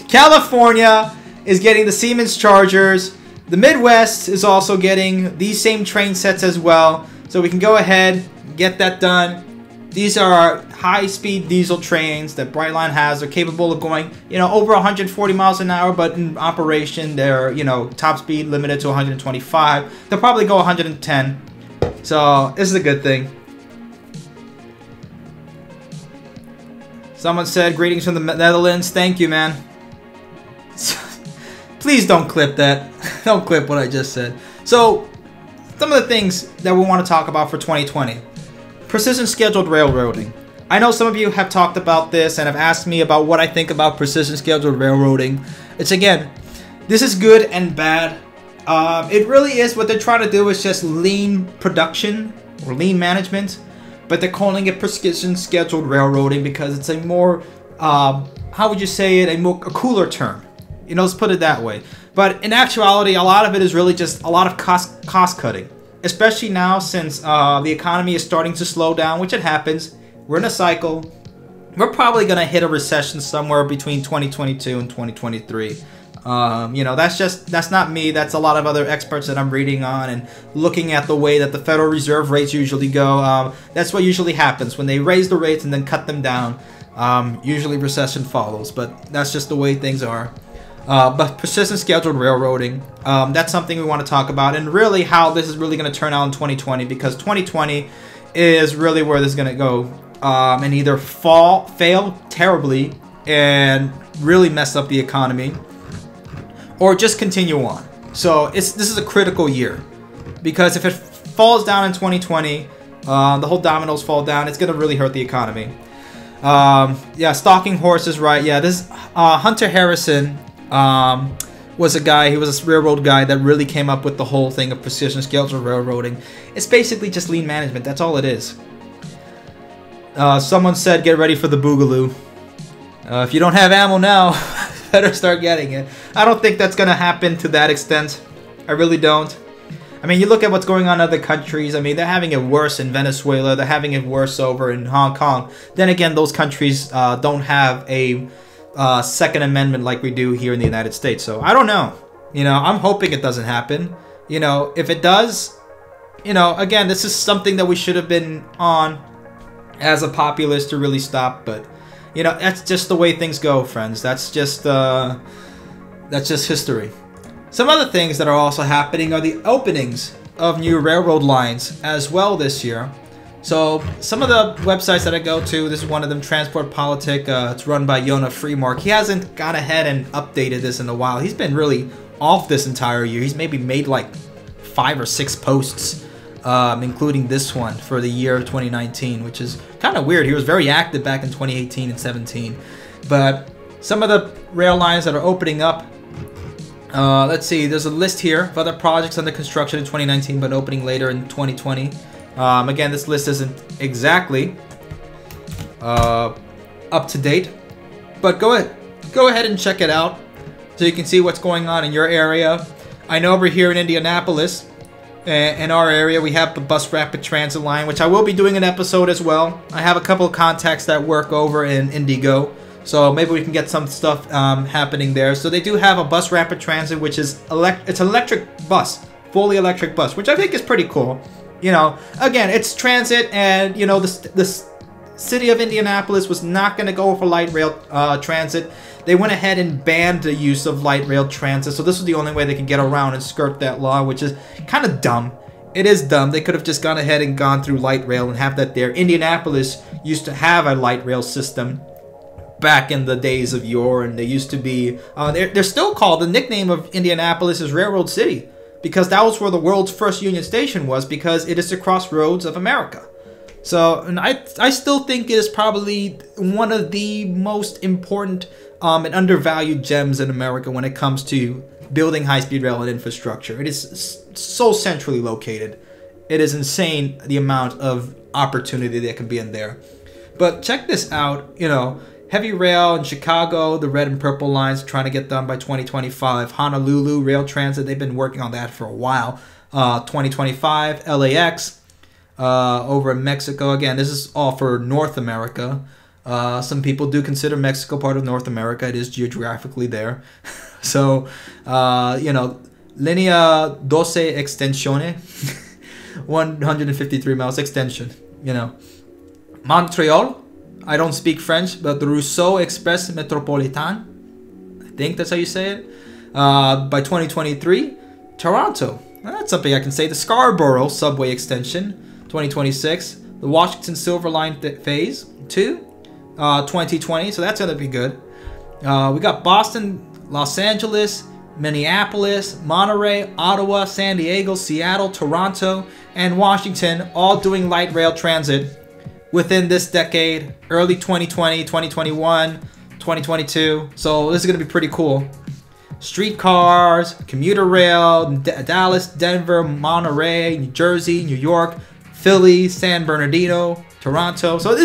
California is getting the Siemens Chargers. The Midwest is also getting these same train sets as well. So we can go ahead and get that done. These are high-speed diesel trains that Brightline has. They're capable of going, you know, over 140 miles an hour, but in operation, they're, you know, top speed limited to 125. They'll probably go 110. So this is a good thing. Someone said, greetings from the Netherlands. Thank you, man. Please don't clip that. Don't clip what I just said. So, some of the things that we want to talk about for 2020. Precision scheduled railroading. I know some of you have talked about this and have asked me about what I think about precision scheduled railroading. It's, again, this is good and bad. It really is. What they're trying to do is just lean production or lean management, but they're calling it precision scheduled railroading because it's a more, how would you say it, a cooler term. You know, let's put it that way. But in actuality, a lot of it is really just a lot of cost cutting. Especially now since the economy is starting to slow down, which it happens. We're in a cycle. We're probably going to hit a recession somewhere between 2022 and 2023. You know, that's not me. That's a lot of other experts that I'm reading on and looking at the way that the Federal Reserve rates usually go. That's what usually happens. When they raise the rates and then cut them down, usually recession follows. But that's just the way things are. But precision scheduled railroading, that's something we want to talk about, and really how this is really going to turn out in 2020, because 2020 is really where this is going to go, and either fail terribly and really mess up the economy, or just continue on. So this is a critical year, because if it falls down in 2020, the whole dominoes fall down, it's going to really hurt the economy. Yeah, stalking horses, right? Yeah, this Hunter Harrison was a guy, he was a railroad guy that really came up with the whole thing of precision scheduled railroading. It's basically just lean management, that's all it is. Someone said get ready for the Boogaloo. If you don't have ammo now, better start getting it. I don't think that's going to happen to that extent. I really don't. I mean, you look at what's going on in other countries. I mean, they're having it worse in Venezuela. They're having it worse over in Hong Kong. Then again, those countries don't have a Second Amendment like we do here in the United States. So I don't know. You know, I'm hoping it doesn't happen. You know, if it does, you know, again, this is something that we should have been on as a populace to really stop. But, you know, that's just the way things go, friends. That's just history. Some other things that are also happening are the openings of new railroad lines as well this year. So some of the websites that I go to, this is one of them, Transport Politic. It's run by Yona Freemark. He hasn't gone ahead and updated this in a while. He's been really off this entire year. He's maybe made like 5 or 6 posts, including this one for the year 2019, which is kind of weird. He was very active back in 2018 and 17. But some of the rail lines that are opening up, let's see, there's a list here of other projects under construction in 2019 but opening later in 2020. Again, this list isn't exactly up to date, but go ahead and check it out so you can see what's going on in your area. I know over here in Indianapolis, in our area, we have the bus rapid transit line, which I will be doing an episode as well. I have a couple of contacts that work over in Indigo, so maybe we can get some stuff happening there. So they do have a bus rapid transit, which is it's an electric bus, fully electric bus, which I think is pretty cool. You know, again, it's transit, and you know, the city of Indianapolis was not going to go for light rail transit. They went ahead and banned the use of light rail transit, so this was the only way they could get around and skirt that law, which is kind of dumb. It is dumb. They could have just gone ahead and gone through light rail and have that there. Indianapolis used to have a light rail system back in the days of yore, and they used to be, they're still called, the nickname of Indianapolis is Railroad City, because that was where the world's first Union Station was, because it is the crossroads of America. So, and I still think it is probably one of the most important and undervalued gems in America when it comes to building high-speed rail and infrastructure. It is so centrally located. It is insane the amount of opportunity that can be in there. But check this out, you know, heavy rail in Chicago, the red and purple lines trying to get done by 2025. Honolulu rail transit, they've been working on that for a while. 2025, LAX. Over in Mexico, again, this is all for North America. Some people do consider Mexico part of North America. It is geographically there. So, you know, Linea 12 Extensione, 153 miles extension, you know. Montreal, I don't speak French, but the Rousseau Express Metropolitan, I think that's how you say it, by 2023. Toronto, that's something I can say. The Scarborough Subway Extension, 2026. The Washington Silver Line Phase 2, 2020. So that's going to be good. We got Boston, Los Angeles, Minneapolis, Monterey, Ottawa, San Diego, Seattle, Toronto, and Washington, all doing light rail transit within this decade, early 2020, 2021, 2022. So this is going to be pretty cool. Streetcars, commuter rail, Dallas, Denver, Monterey, New Jersey, New York, Philly, San Bernardino, Toronto. So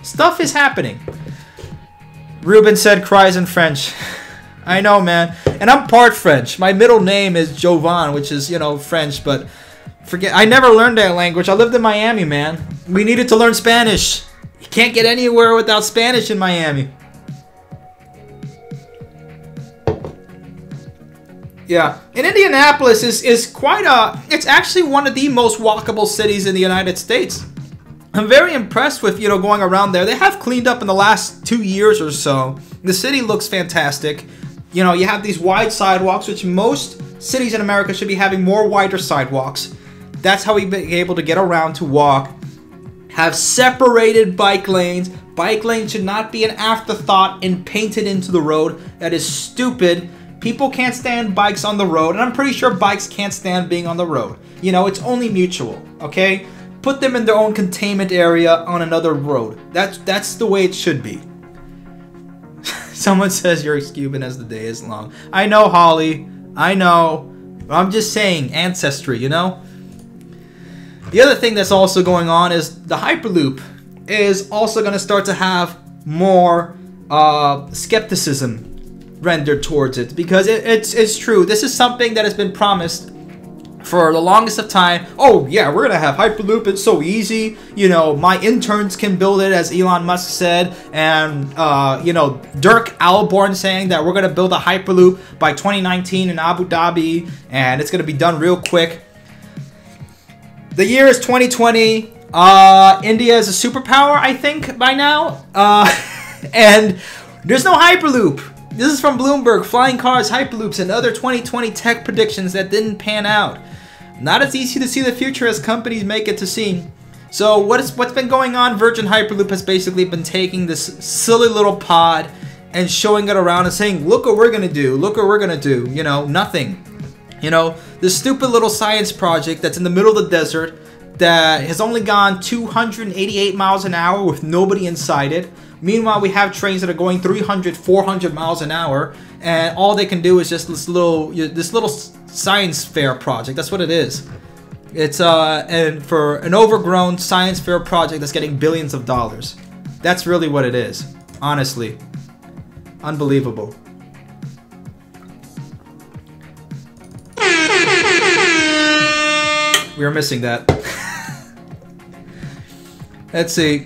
stuff is happening. Ruben said cries in French. I know, man. And I'm part French. My middle name is Jovan, which is, you know, French, but I never learned that language. I lived in Miami, man. We needed to learn Spanish. You can't get anywhere without Spanish in Miami. Yeah, and Indianapolis is quite it's actually one of the most walkable cities in the United States. I'm very impressed with, you know, going around there. They have cleaned up in the last 2 years or so. The city looks fantastic. You know, you have these wide sidewalks, which most cities in America should be having more wider sidewalks. That's how we've been able to get around to walk. Have separated bike lanes. Bike lanes should not be an afterthought and painted into the road. That is stupid. People can't stand bikes on the road, and I'm pretty sure bikes can't stand being on the road. You know, it's only mutual, okay? Put them in their own containment area on another road. That's the way it should be. Someone says you're Cuban as the day is long. I know, Holly. I know. I'm just saying, ancestry, you know? The other thing that's also going on is the Hyperloop is also going to start to have more skepticism rendered towards it, because it's true. This is something that has been promised for the longest of time. Oh yeah, we're gonna have Hyperloop, it's so easy, you know, my interns can build it, as Elon Musk said, and you know, Dirk Alborn saying that we're gonna build a Hyperloop by 2019 in Abu Dhabi, and it's gonna be done real quick. The year is 2020. India is a superpower, I think, by now, and there's no Hyperloop. This is from Bloomberg. Flying cars, Hyperloops, and other 2020 tech predictions that didn't pan out. Not as easy to see the future as companies make it to seem. So what's been going on? Virgin Hyperloop has basically been taking this silly little pod and showing it around and saying, look what we're going to do. Look what we're going to do. You know, nothing. You know, this stupid little science project that's in the middle of the desert that has only gone 288 miles an hour with nobody inside it. Meanwhile, we have trains that are going 300, 400 miles an hour, and all they can do is just this little science fair project. That's what it is. It's and for an overgrown science fair project that's getting billions of dollars. That's really what it is. Honestly, unbelievable. We were missing that. Let's see.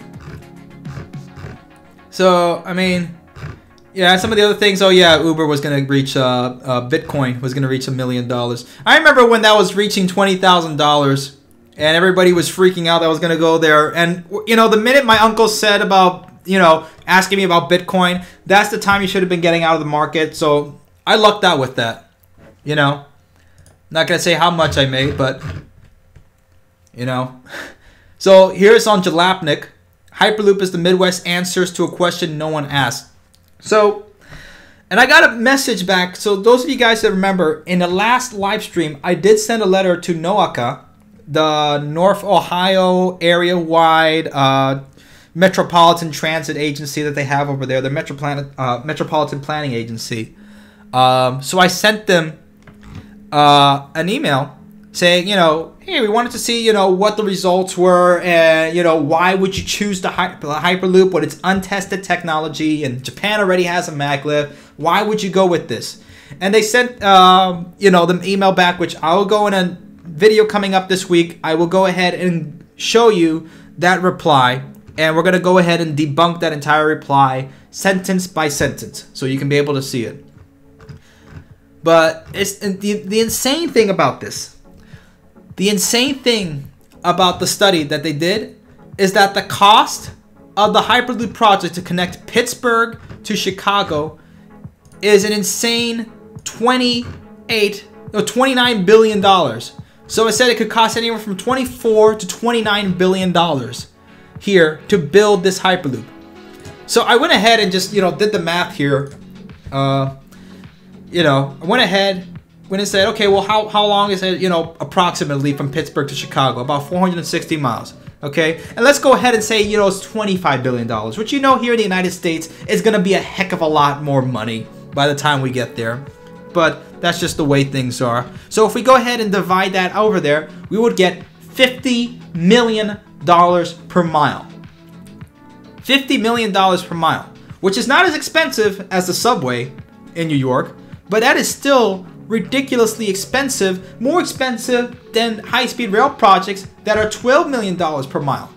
So, I mean, yeah, some of the other things. Oh yeah, Uber was gonna reach Bitcoin was gonna reach $1 million. I remember when that was reaching $20,000, and everybody was freaking out that I was gonna go there. And you know, the minute my uncle said about, you know, asking me about Bitcoin, that's the time you should have been getting out of the market. So I lucked out with that. You know, not gonna say how much I made, but you know. So here's on Jalopnik. Hyperloop is the Midwest answers to a question no one asked. So, and I got a message back. So those of you guys that remember, in the last live stream, I did send a letter to NOACA, the North Ohio area-wide metropolitan transit agency that they have over there, the Metropolitan Planning Agency. So I sent them an email saying, you know, hey, we wanted to see, you know, what the results were, and, you know, why would you choose the Hyperloop when it's untested technology and Japan already has a maglev? Why would you go with this? And they sent, you know, the email back, which I will go in a video coming up this week. I will go ahead and show you that reply, and we're going to go ahead and debunk that entire reply sentence by sentence so you can be able to see it. But it's the insane thing about this. The insane thing about the study that they did is that the cost of the Hyperloop project to connect Pittsburgh to Chicago is an insane $29 billion. So it said it could cost anywhere from $24 to $29 billion here to build this Hyperloop. So I went ahead and just, you know, did the math here. You know, I went ahead when it said, okay, well, how long is it, you know, approximately from Pittsburgh to Chicago? About 460 miles, okay? And let's go ahead and say, you know, it's $25 billion, which, you know, here in the United States is going to be a heck of a lot more money by the time we get there. But that's just the way things are. So if we go ahead and divide that over there, we would get $50 million per mile. $50 million per mile, which is not as expensive as the subway in New York, but that is still ridiculously expensive, more expensive than high-speed rail projects that are $12 million per mile.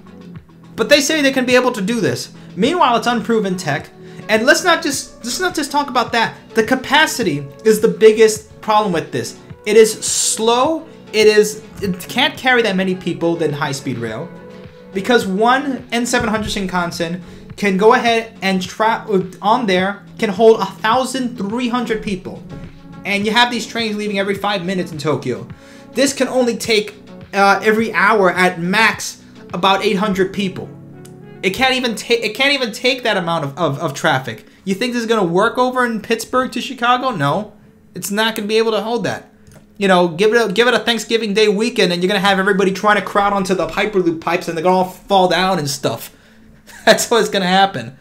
But they say they can be able to do this. Meanwhile, it's unproven tech. And let's not just talk about that. The capacity is the biggest problem with this. It is slow. It can't carry that many people than high-speed rail, because one N700 Shinkansen can go ahead and on there can hold 1,300 people. And you have these trains leaving every 5 minutes in Tokyo. This can only take every hour at max about 800 people. It can't even take that amount of traffic. You think this is gonna work over in Pittsburgh to Chicago? No, it's not gonna be able to hold that. You know, give it a Thanksgiving Day weekend, and you're gonna have everybody trying to crowd onto the Hyperloop pipes, and they're gonna all fall down and stuff. That's what's gonna happen.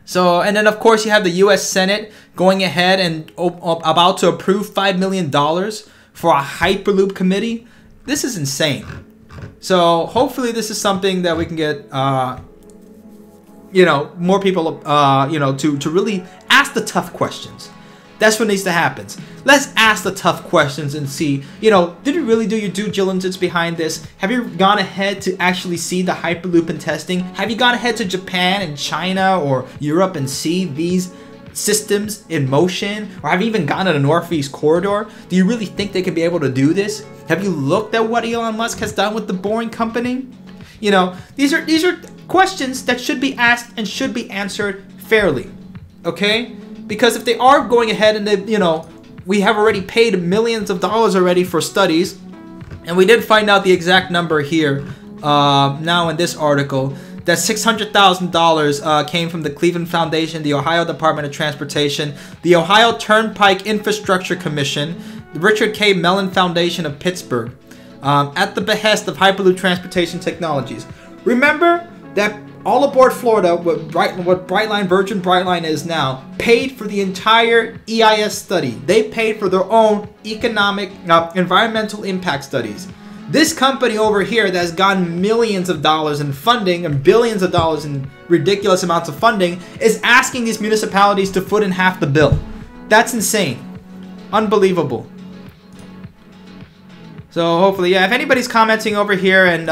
So, and then of course you have the U.S. Senate going ahead and about to approve $5 million for a Hyperloop committee. This is insane. So hopefully this is something that we can get, you know, more people, you know, to really ask the tough questions. That's what needs to happen. Let's ask the tough questions and see, you know, did you really do your due diligence behind this? Have you gone ahead to actually see the Hyperloop in testing? Have you gone ahead to Japan and China or Europe and see these systems in motion? Or have you even gone to the Northeast Corridor? Do you really think they could be able to do this? Have you looked at what Elon Musk has done with the Boring Company? You know, these are questions that should be asked and should be answered fairly, okay? Because if they are going ahead and they, you know, we have already paid millions of dollars already for studies, and we did find out the exact number here now in this article, that $600,000 came from the Cleveland Foundation, the Ohio Department of Transportation, the Ohio Turnpike Infrastructure Commission, Richard K. Mellon Foundation of Pittsburgh, at the behest of Hyperloop Transportation Technologies. Remember that All Aboard Florida, what Brightline, Virgin Brightline is now, paid for the entire EIS study. They paid for their own economic, environmental impact studies. This company over here that has gotten millions of dollars in funding and billions of dollars in ridiculous amounts of funding is asking these municipalities to foot in half the bill. That's insane. Unbelievable. So hopefully, yeah, if anybody's commenting over here and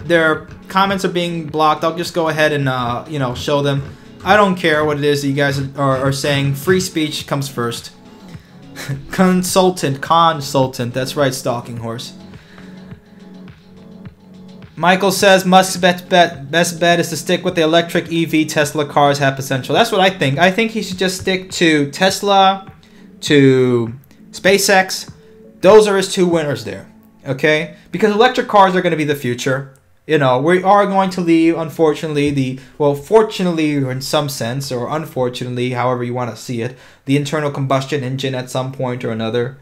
their comments are being blocked, I'll just go ahead and, you know, show them. I don't care what it is that you guys are saying. Free speech comes first. Consultant. That's right, Stalking Horse. Michael says Musk's best bet is to stick with the electric EV Tesla cars have potential. That's what I think. I think he should just stick to Tesla, to SpaceX. Those are his two winners there. Okay? Because electric cars are going to be the future. You know, we are going to leave, unfortunately, fortunately in some sense, or unfortunately, however you want to see it, the internal combustion engine at some point or another.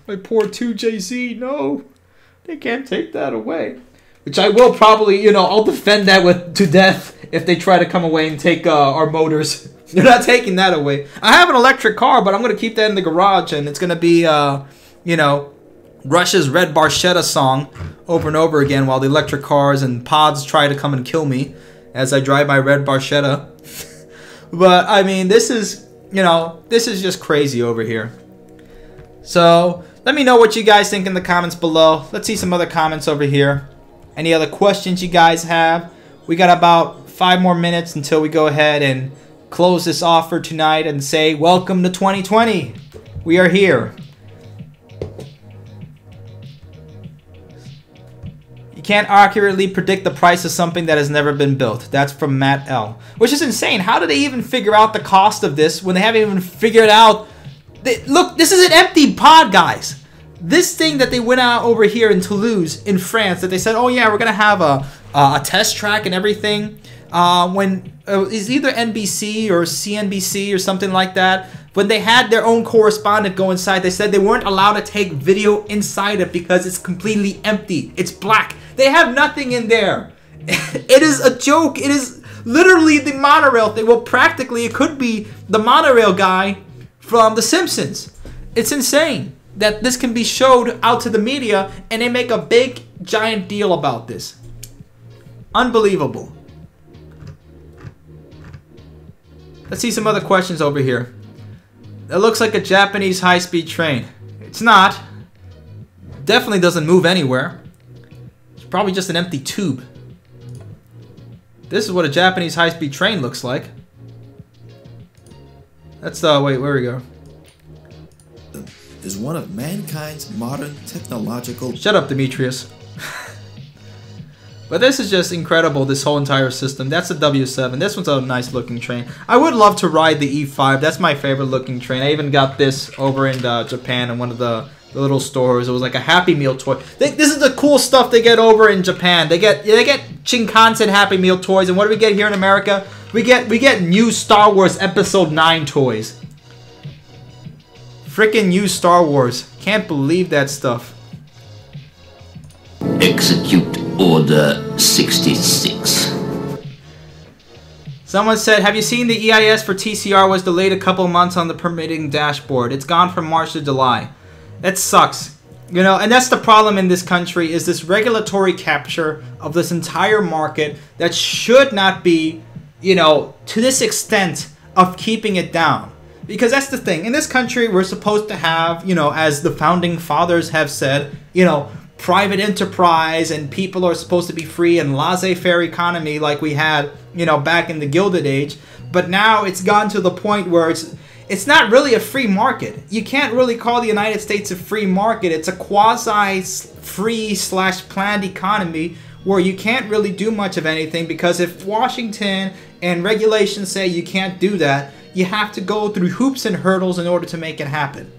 My poor 2JZ, no. They can't take that away. Which I will probably, you know, I'll defend that to death if they try to come away and take our motors. They're not taking that away. I have an electric car, but I'm going to keep that in the garage, and it's going to be, you know, Rush's Red Barchetta song over and over again while the electric cars and pods try to come and kill me as I drive my Red Barchetta. But, I mean, this is, you know, this is just crazy over here. So, let me know what you guys think in the comments below. Let's see some other comments over here. Any other questions you guys have? We got about 5 more minutes until we go ahead and close this off for tonight and say welcome to 2020. We are here. You can't accurately predict the price of something that has never been built. That's from Matt L. Which is insane. How did they even figure out the cost of this when they haven't even figured out... Look, this is an empty pod, guys. This thing that they went out over here in Toulouse, in France, that they said, oh yeah, we're going to have a test track and everything. When it's either NBC or CNBC or something like that. When they had their own correspondent go inside, they said they weren't allowed to take video inside it because it's completely empty. It's black. They have nothing in there. It is a joke. It is literally the monorail thing. Well, practically, it could be the monorail guy from The Simpsons. It's insane that this can be showed out to the media and they make a big, giant deal about this. Unbelievable. Let's see some other questions over here. It looks like a Japanese high-speed train. It's not. Definitely doesn't move anywhere. It's probably just an empty tube. This is what a Japanese high-speed train looks like. That's wait, where we go? Is one of mankind's modern technological... Shut up, Demetrius. But this is just incredible, this whole entire system. That's the W7. This one's a nice looking train. I would love to ride the E5. That's my favorite looking train. I even got this over in Japan in one of the little stores. It was like a Happy Meal toy. This is the cool stuff they get over in Japan. They get Shinkansen Happy Meal toys. And what do we get here in America? We get new Star Wars Episode 9 toys. Freaking new Star Wars. Can't believe that stuff. Execute Order 66. Someone said, have you seen the EIS for TCR was delayed a couple months on the permitting dashboard? It's gone from March to July. That sucks. You know, and that's the problem in this country, is this regulatory capture of this entire market that should not be, you know, to this extent of keeping it down. Because that's the thing. In this country, we're supposed to have, you know, as the founding fathers have said, you know, private enterprise, and people are supposed to be free and laissez-faire economy like we had, you know, back in the Gilded Age. But now it's gone to the point where it's not really a free market. You can't really call the United States a free market. It's a quasi-free / planned economy where you can't really do much of anything, because if Washington and regulations say you can't do that, you have to go through hoops and hurdles in order to make it happen.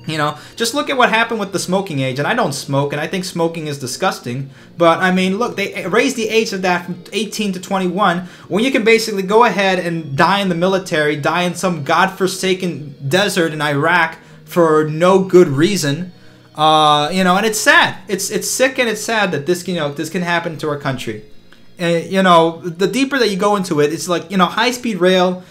You know, just look at what happened with the smoking age. And I don't smoke, and I think smoking is disgusting. But, I mean, look, they raised the age of that from 18 to 21, when you can basically go ahead and die in the military, die in some godforsaken desert in Iraq for no good reason. You know, and it's sad. It's sick and it's sad that this, you know, this can happen to our country. And, you know, the deeper that you go into it, it's like, you know, high-speed rail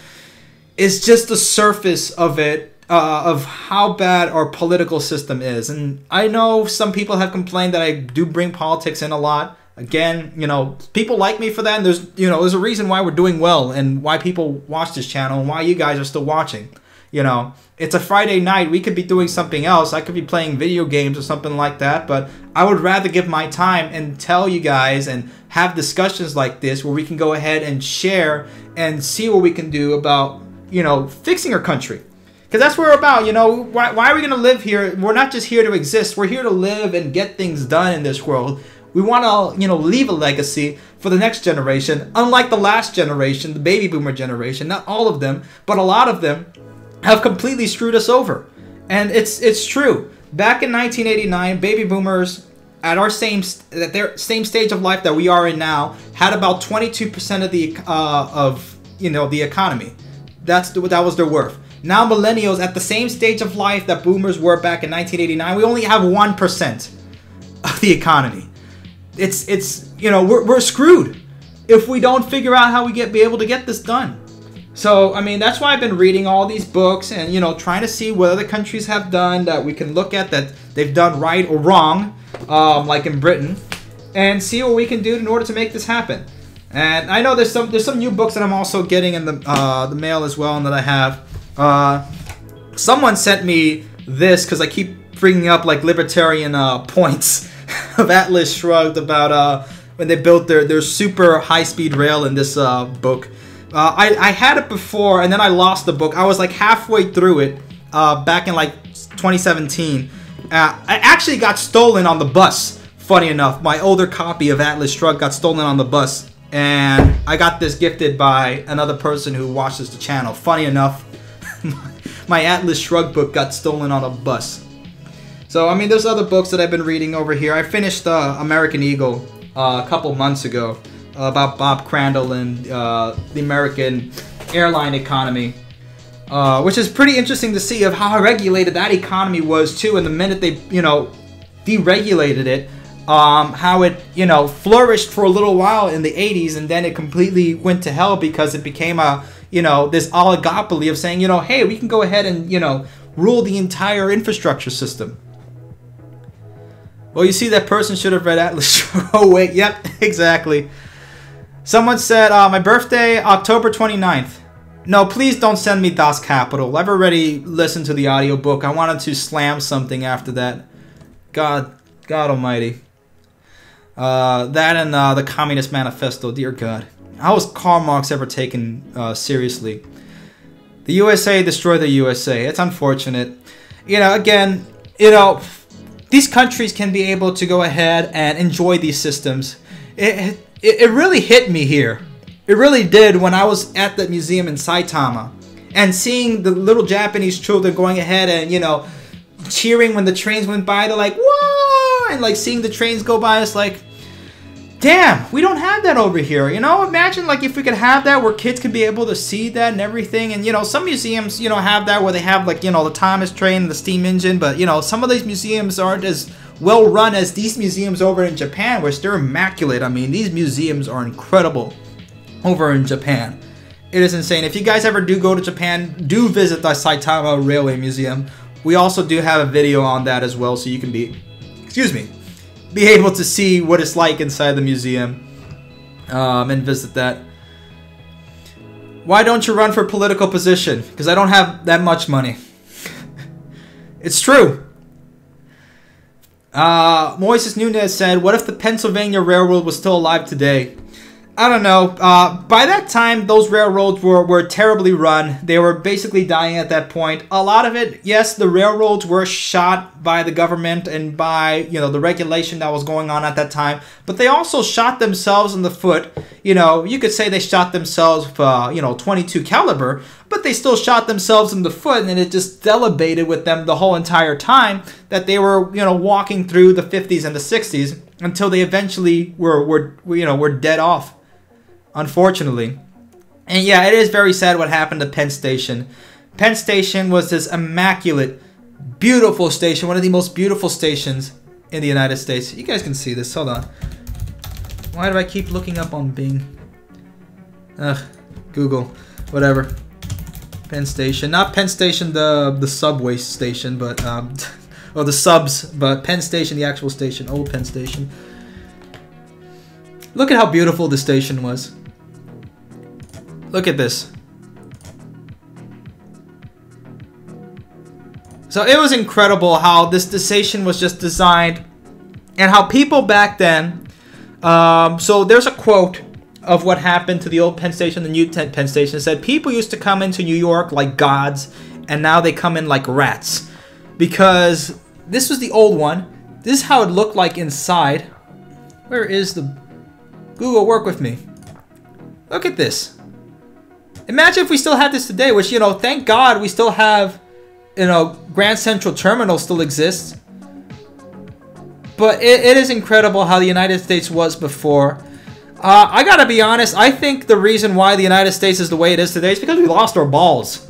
is just the surface of it, of how bad our political system is. And I know some people have complained that I do bring politics in a lot. Again, you know, people like me for that, and there's a reason why we're doing well and why people watch this channel and why you guys are still watching. You know, it's a Friday night. We could be doing something else. I could be playing video games or something like that, but I would rather give my time and tell you guys and have discussions like this where we can go ahead and share and see what we can do about, you know, fixing our country. Because that's what we're about, you know. Why are we going to live here? We're not just here to exist. We're here to live and get things done in this world. We want to, you know, leave a legacy for the next generation. Unlike the last generation, the baby boomer generation, not all of them, but a lot of them have completely screwed us over. And it's true. Back in 1989, baby boomers at their same stage of life that we are in now had about 22% of the economy. That was their worth. Now millennials at the same stage of life that boomers were back in 1989, we only have 1% of the economy. It's you know, we're screwed if we don't figure out how we be able to get this done. So, I mean, that's why I've been reading all these books and, you know, trying to see what other countries have done that we can look at that they've done right or wrong, like in Britain, and see what we can do in order to make this happen. And I know there's some new books that I'm also getting in the mail as well, and that I have. Someone sent me this because I keep bringing up like libertarian points of Atlas Shrugged about when they built their super high-speed rail in this book. I had it before, and then I lost the book. I was like halfway through it back in like 2017. I actually got stolen on the bus. Funny enough, my older copy of Atlas Shrugged got stolen on the bus, and I got this gifted by another person who watches the channel. Funny enough, my Atlas Shrugged book got stolen on a bus. So, I mean, there's other books that I've been reading over here. I finished American Eagle a couple months ago. About Bob Crandall and the American airline economy, which is pretty interesting to see of how regulated that economy was too. And the minute they, you know, deregulated it, how it, you know, flourished for a little while in the 80s, and then it completely went to hell because it became a, you know, this oligopoly of saying, you know, hey, we can go ahead and, you know, rule the entire infrastructure system. Well, you see, that person should have read Atlas. Oh wait, yep, exactly. Someone said, my birthday, October 29th. No, please don't send me Das Kapital. I've already listened to the audiobook. I wanted to slam something after that. God almighty. That and the Communist Manifesto, dear God. How was Karl Marx ever taken seriously? The USA destroyed the USA. It's unfortunate. You know, again, you know, these countries can be able to go ahead and enjoy these systems. It really hit me here. It really did when I was at the museum in Saitama and seeing the little Japanese children going ahead and, you know, cheering when the trains went by. They're like, whoa! And like seeing the trains go by, it's like, damn, we don't have that over here. You know, imagine like if we could have that where kids could be able to see that and everything. And, you know, some museums, you know, have that where they have like, you know, the Thomas train, the steam engine. But, you know, some of these museums aren't as well run as these museums over in Japan, which they're immaculate. I mean, these museums are incredible over in Japan. It is insane. If you guys ever do go to Japan, do visit the Saitama Railway Museum. We also do have a video on that as well, so you can be able to see what it's like inside the museum and visit that. Why don't you run for political position? Because I don't have that much money. It's true. Moises Nunez said, what if the Pennsylvania Railroad was still alive today? I don't know. By that time, those railroads were terribly run. They were basically dying at that point. A lot of it, yes, the railroads were shot by the government and by, you know, the regulation that was going on at that time. But they also shot themselves in the foot. You know, you could say they shot themselves with, you know, .22 caliber, but they still shot themselves in the foot, and it just delegated with them the whole entire time that they were, you know, walking through the 50s and the 60s until they eventually were dead off. Unfortunately. And yeah, it is very sad what happened to Penn Station. Penn Station was this immaculate Beautiful station, one of the most beautiful stations in the United States. You guys can see this. Hold on. Why do I keep looking up on Bing? Ugh, Google, whatever. Penn Station, not Penn Station, the subway station, but or the subs, but Penn Station, the actual station, old Penn Station. Look at how beautiful the station was. Look at this. So it was incredible how this station was just designed, and how people back then. So there's a quote of what happened to the old Penn Station, the new Penn Station. It said people used to come into New York like gods, and now they come in like rats, because this was the old one. This is how it looked like inside. Where is the Google? Work with me. Look at this. Imagine if we still had this today, which, you know, thank God we still have. You know, Grand Central Terminal still exists. But it is incredible how the United States was before. I gotta be honest, I think the reason why the United States is the way it is today is because we lost our balls.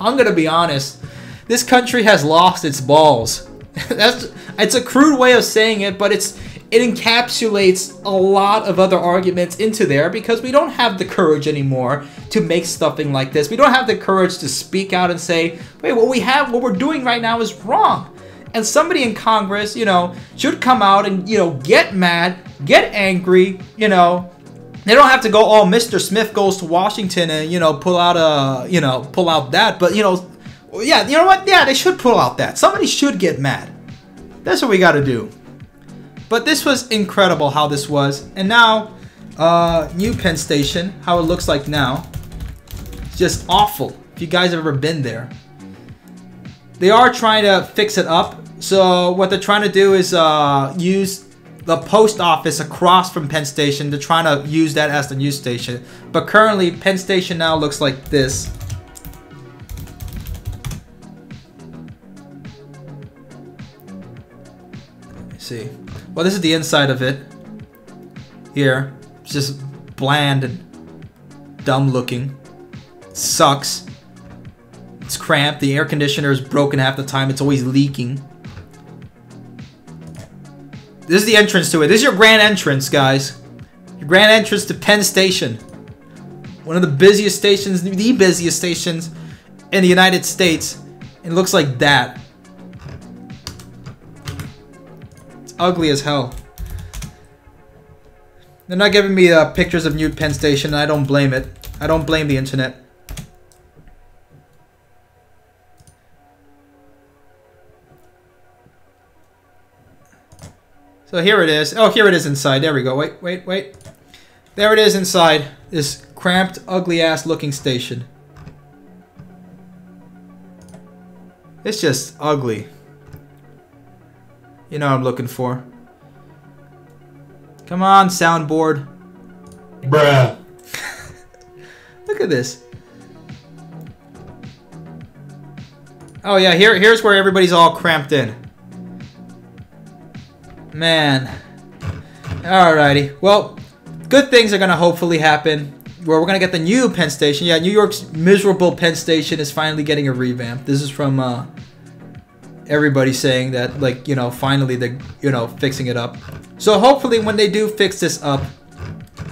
I'm gonna be honest. This country has lost its balls. It's a crude way of saying it, but it encapsulates a lot of other arguments into there, because we don't have the courage anymore to make something like this. We don't have the courage to speak out and say, wait, what we're doing right now is wrong. And somebody in Congress, you know, should come out and, you know, get mad, get angry, you know. They don't have to go, oh, Mr. Smith goes to Washington and, you know, pull out that. But, you know, yeah, you know what? Yeah, they should pull out that. Somebody should get mad. That's what we got to do. But this was incredible how this was. And now, new Penn Station, how it looks like now. It's just awful. If you guys have ever been there. They are trying to fix it up. So what they're trying to do is use the post office across from Penn Station. They're trying to use that as the news station. But currently, Penn Station now looks like this. Let me see. Well, this is the inside of it. Here. It's just bland and dumb looking. Sucks. It's cramped. The air conditioner is broken half the time. It's always leaking. This is the entrance to it. This is your grand entrance, guys. Your grand entrance to Penn Station. One of the busiest stations, the busiest stations in the United States. It looks like that. It's ugly as hell. They're not giving me pictures of new Penn Station, and I don't blame it. I don't blame the internet. So here it is. Oh, here it is inside. There we go. Wait. There it is inside this cramped, ugly-ass looking station. It's just ugly. You know what I'm looking for. Come on, soundboard. Bruh. Look at this. Oh yeah, here's where everybody's all cramped in. Man. Alrighty. Well, good things are gonna hopefully happen. Where we're gonna get the new Penn Station. Yeah, New York's miserable Penn Station is finally getting a revamp. This is from everybody saying that, like, you know, finally they're, you know, fixing it up. So hopefully when they do fix this up,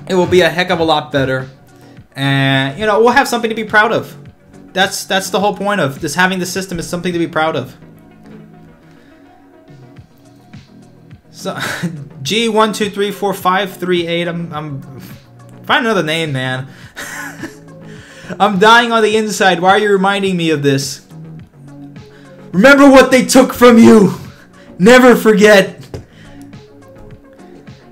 it will be a heck of a lot better. And, you know, we'll have something to be proud of. That's the whole point of this, having the system is something to be proud of. So G1234538. I'm find another name, man. I'm dying on the inside. Why are you reminding me of this? Remember what they took from you. Never forget.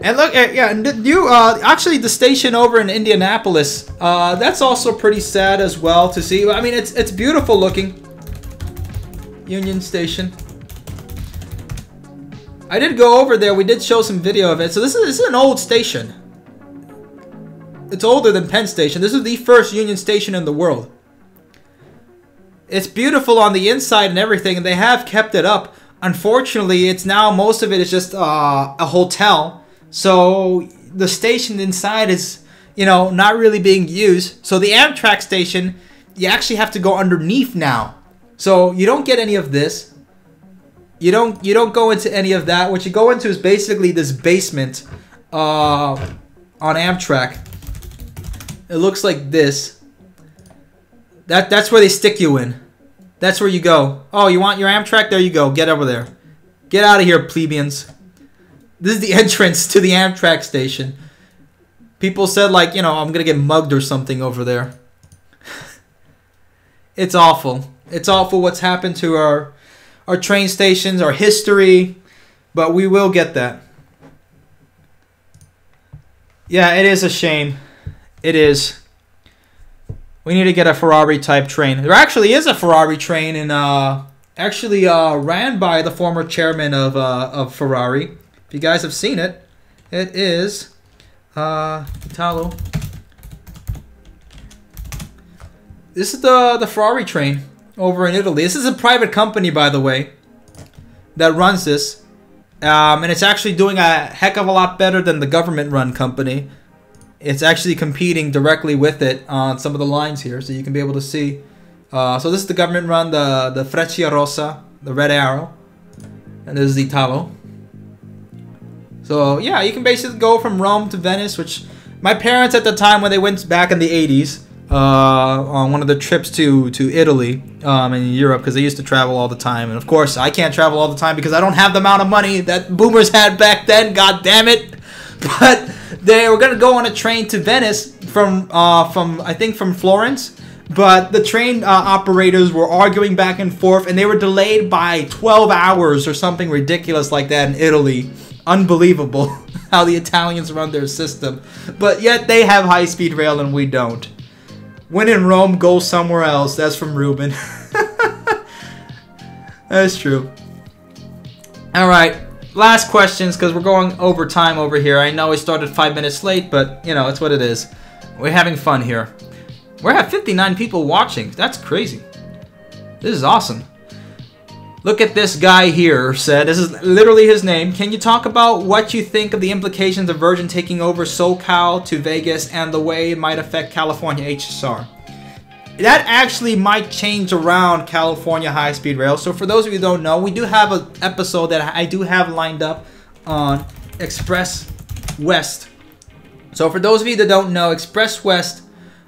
And look, yeah, you actually the station over in Indianapolis. That's also pretty sad as well to see. I mean, it's beautiful looking. Union Station. I did go over there. We did show some video of it. So this is an old station. It's older than Penn Station. This is the first Union Station in the world. It's beautiful on the inside and everything, and they have kept it up. Unfortunately, it's now most of it is just a hotel. So the station inside is, you know, not really being used. So the Amtrak station, you actually have to go underneath now. So you don't get any of this. You don't go into any of that. What you go into is basically this basement on Amtrak. It looks like this. That's where they stick you in. That's where you go. Oh, you want your Amtrak? There you go. Get over there. Get out of here, plebeians. This is the entrance to the Amtrak station. People said, like, you know, I'm going to get mugged or something over there. It's awful. It's awful what's happened to our train stations, our history. But we will get that. Yeah, it is a shame. It is. We need to get a Ferrari-type train. There actually is a Ferrari train in, actually ran by the former chairman of Ferrari. If you guys have seen it, it is Italo. This is the Ferrari train over in Italy. This is a private company, by the way, that runs this. And it's actually doing a heck of a lot better than the government-run company. It's actually competing directly with it on some of the lines here, so you can be able to see. So this is the government-run, the Freccia Rossa, the Red Arrow. And this is the Italo. So, yeah, you can basically go from Rome to Venice, which my parents at the time, when they went back in the 80s, on one of the trips to Italy in Europe, because they used to travel all the time. And, of course, I can't travel all the time because I don't have the amount of money that boomers had back then, god damn it. But they were going to go on a train to Venice from I think, from Florence. But the train operators were arguing back and forth, and they were delayed by 12 hours or something ridiculous like that in Italy. Unbelievable how the Italians run their system. But yet they have high-speed rail and we don't. When in Rome, go somewhere else. That's from Ruben. That's true. Alright, last questions, because we're going over time over here. I know we started 5 minutes late, but, you know, it's what it is. We're having fun here. We have 59 people watching. That's crazy. This is awesome. Look at this guy here, said. This is literally his name. Can you talk about what you think of the implications of Virgin taking over SoCal to Vegas and the way it might affect California HSR? That actually might change around California high-speed rail. So for those of you who don't know, we do have an episode that I do have lined up on Express West. So for those of you that don't know, Express West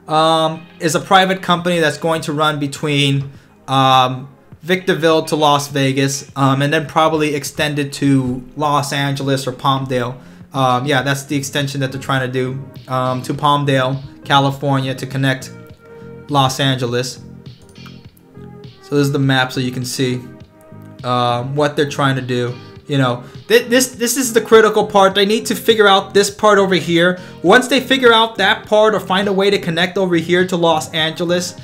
is a private company that's going to run between Victorville to Las Vegas, and then probably extended to Los Angeles or Palmdale. Yeah, that's the extension that they're trying to do, to Palmdale, California, to connect Los Angeles. So this is the map, so you can see what they're trying to do. You know, this is the critical part. They need to figure out this part over here. Once they figure out that part or find a way to connect over here to Los Angeles,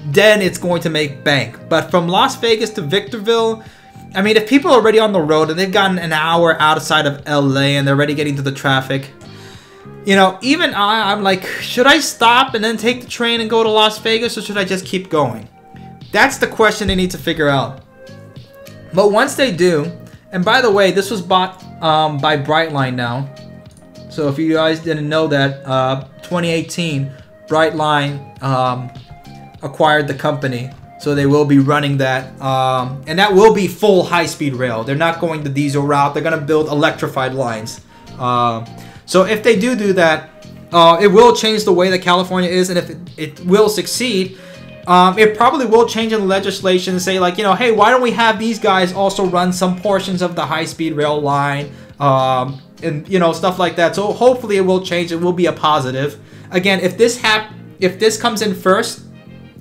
then it's going to make bank. But from Las Vegas to Victorville, I mean, if people are already on the road and they've gotten an hour outside of LA and they're already getting to the traffic, you know, even I'm like, should I stop and then take the train and go to Las Vegas, or should I just keep going? That's the question they need to figure out. But once they do, and by the way, this was bought by Brightline now. So if you guys didn't know that, 2018, Brightline acquired the company, so they will be running that, and that will be full high-speed rail. They're not going the diesel route. They're going to build electrified lines. So if they do that, it will change the way that California is, and if it will succeed, it probably will change in the legislation and say, like, you know, hey, why don't we have these guys also run some portions of the high-speed rail line, and, you know, stuff like that. So hopefully it will change. It will be a positive. Again, if this comes in first,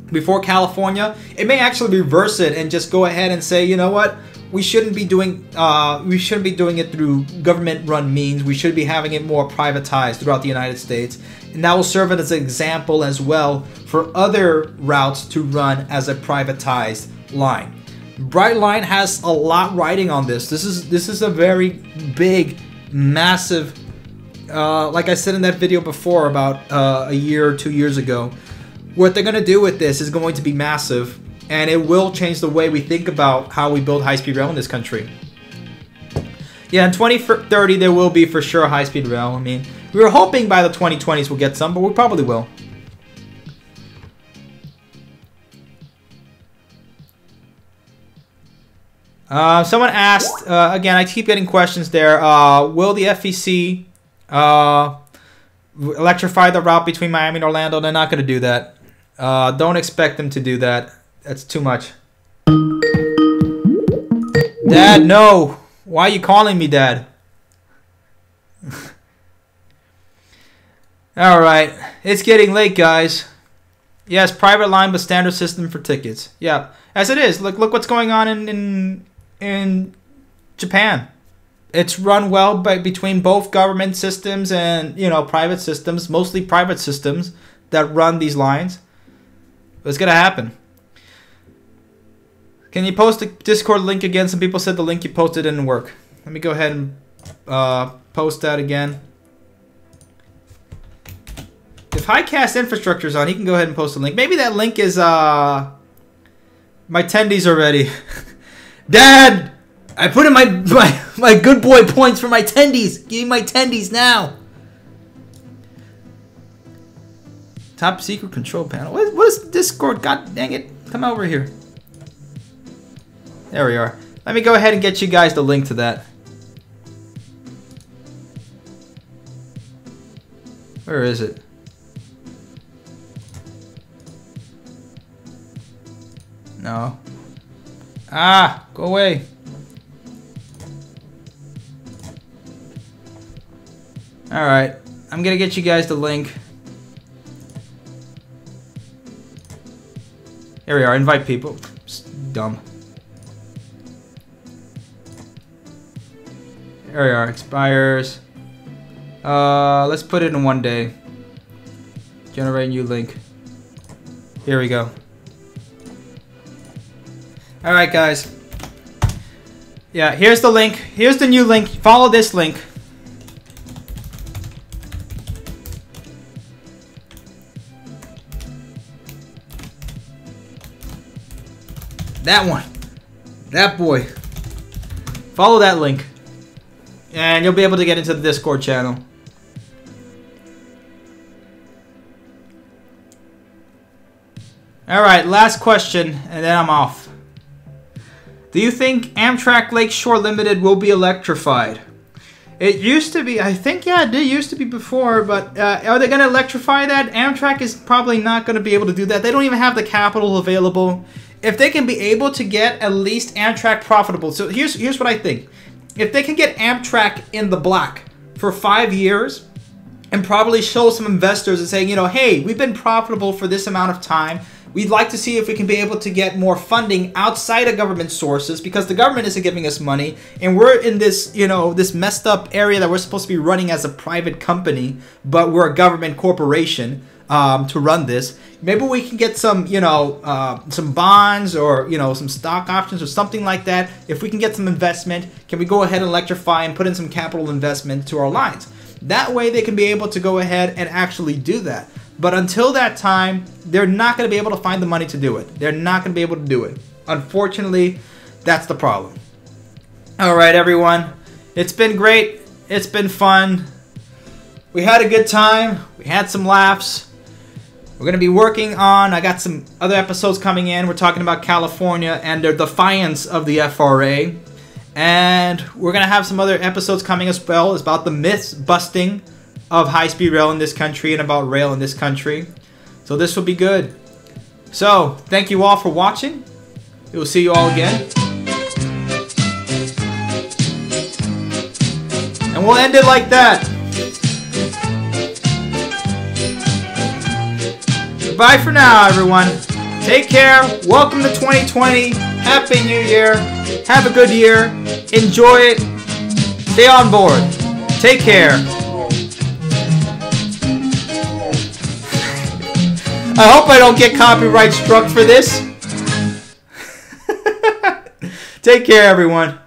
before California, it may actually reverse it and just go ahead and say, you know what, we shouldn't be doing it through government-run means. We should be having it more privatized throughout the United States, and that will serve it as an example as well for other routes to run as a privatized line. Brightline has a lot riding on this. This is a very big, massive. Like I said in that video before, about a year or 2 years ago. What they're going to do with this is going to be massive, and it will change the way we think about how we build high-speed rail in this country. Yeah, in 2030 there will be for sure high-speed rail. I mean, we were hoping by the 2020s we'll get some, but we probably will. Someone asked, again, I keep getting questions there. Will the FEC electrify the route between Miami and Orlando? They're not going to do that. Don't expect them to do that. That's too much. Dad, no. Why are you calling me, Dad? Alright. It's getting late, guys. Yes, private line but standard system for tickets. Yeah, as it is. Look what's going on in Japan. It's run well between both government systems and, you know, private systems, mostly private systems that run these lines. It's going to happen. Can you post the Discord link again? Some people said the link you posted didn't work. Let me go ahead and post that again. If Highcast Infrastructure is on, he can go ahead and post a link. Maybe that link is my tendies already. Dad, I put in my good boy points for my tendies. Give me my tendies now. Top secret control panel. What is Discord? God dang it. Come over here. There we are. Let me go ahead and get you guys the link to that. Where is it? No. Ah, go away. Alright. I'm gonna get you guys the link. Here we are. Invite people. Just dumb. There we are. Expires. Let's put it in 1 day. Generate new link. Here we go. Alright, guys. Yeah, here's the link. Here's the new link. Follow this link. That one. That boy. Follow that link. And you'll be able to get into the Discord channel. Alright, last question, and then I'm off. Do you think Amtrak Lakeshore Limited will be electrified? It used to be, I think, yeah, it did used to be before, but are they going to electrify that? Amtrak is probably not going to be able to do that. They don't even have the capital available. If they can be able to get at least Amtrak profitable, so here's what I think. If they can get Amtrak in the black for 5 years and probably show some investors and saying, you know, hey, we've been profitable for this amount of time. We'd like to see if we can be able to get more funding outside of government sources because the government isn't giving us money and we're in this, you know, this messed up area that we're supposed to be running as a private company, but we're a government corporation to run this. Maybe we can get some, you know, some bonds or, you know, some stock options or something like that. If we can get some investment, can we go ahead and electrify and put in some capital investment to our lines? That way they can be able to go ahead and actually do that. But until that time, they're not going to be able to find the money to do it. They're not going to be able to do it. Unfortunately, that's the problem. All right, everyone. It's been great. It's been fun. We had a good time. We had some laughs. We're going to be working on, I got some other episodes coming in. We're talking about California and their defiance of the FRA. And we're going to have some other episodes coming as well. It's about the myths busting of high-speed rail in this country and about rail in this country. So this will be good. So, thank you all for watching. We will see you all again. And we'll end it like that. Goodbye for now, everyone. Take care. Welcome to 2020. Happy New Year. Have a good year. Enjoy it. Stay on board. Take care. I hope I don't get copyright struck for this. Take care, everyone.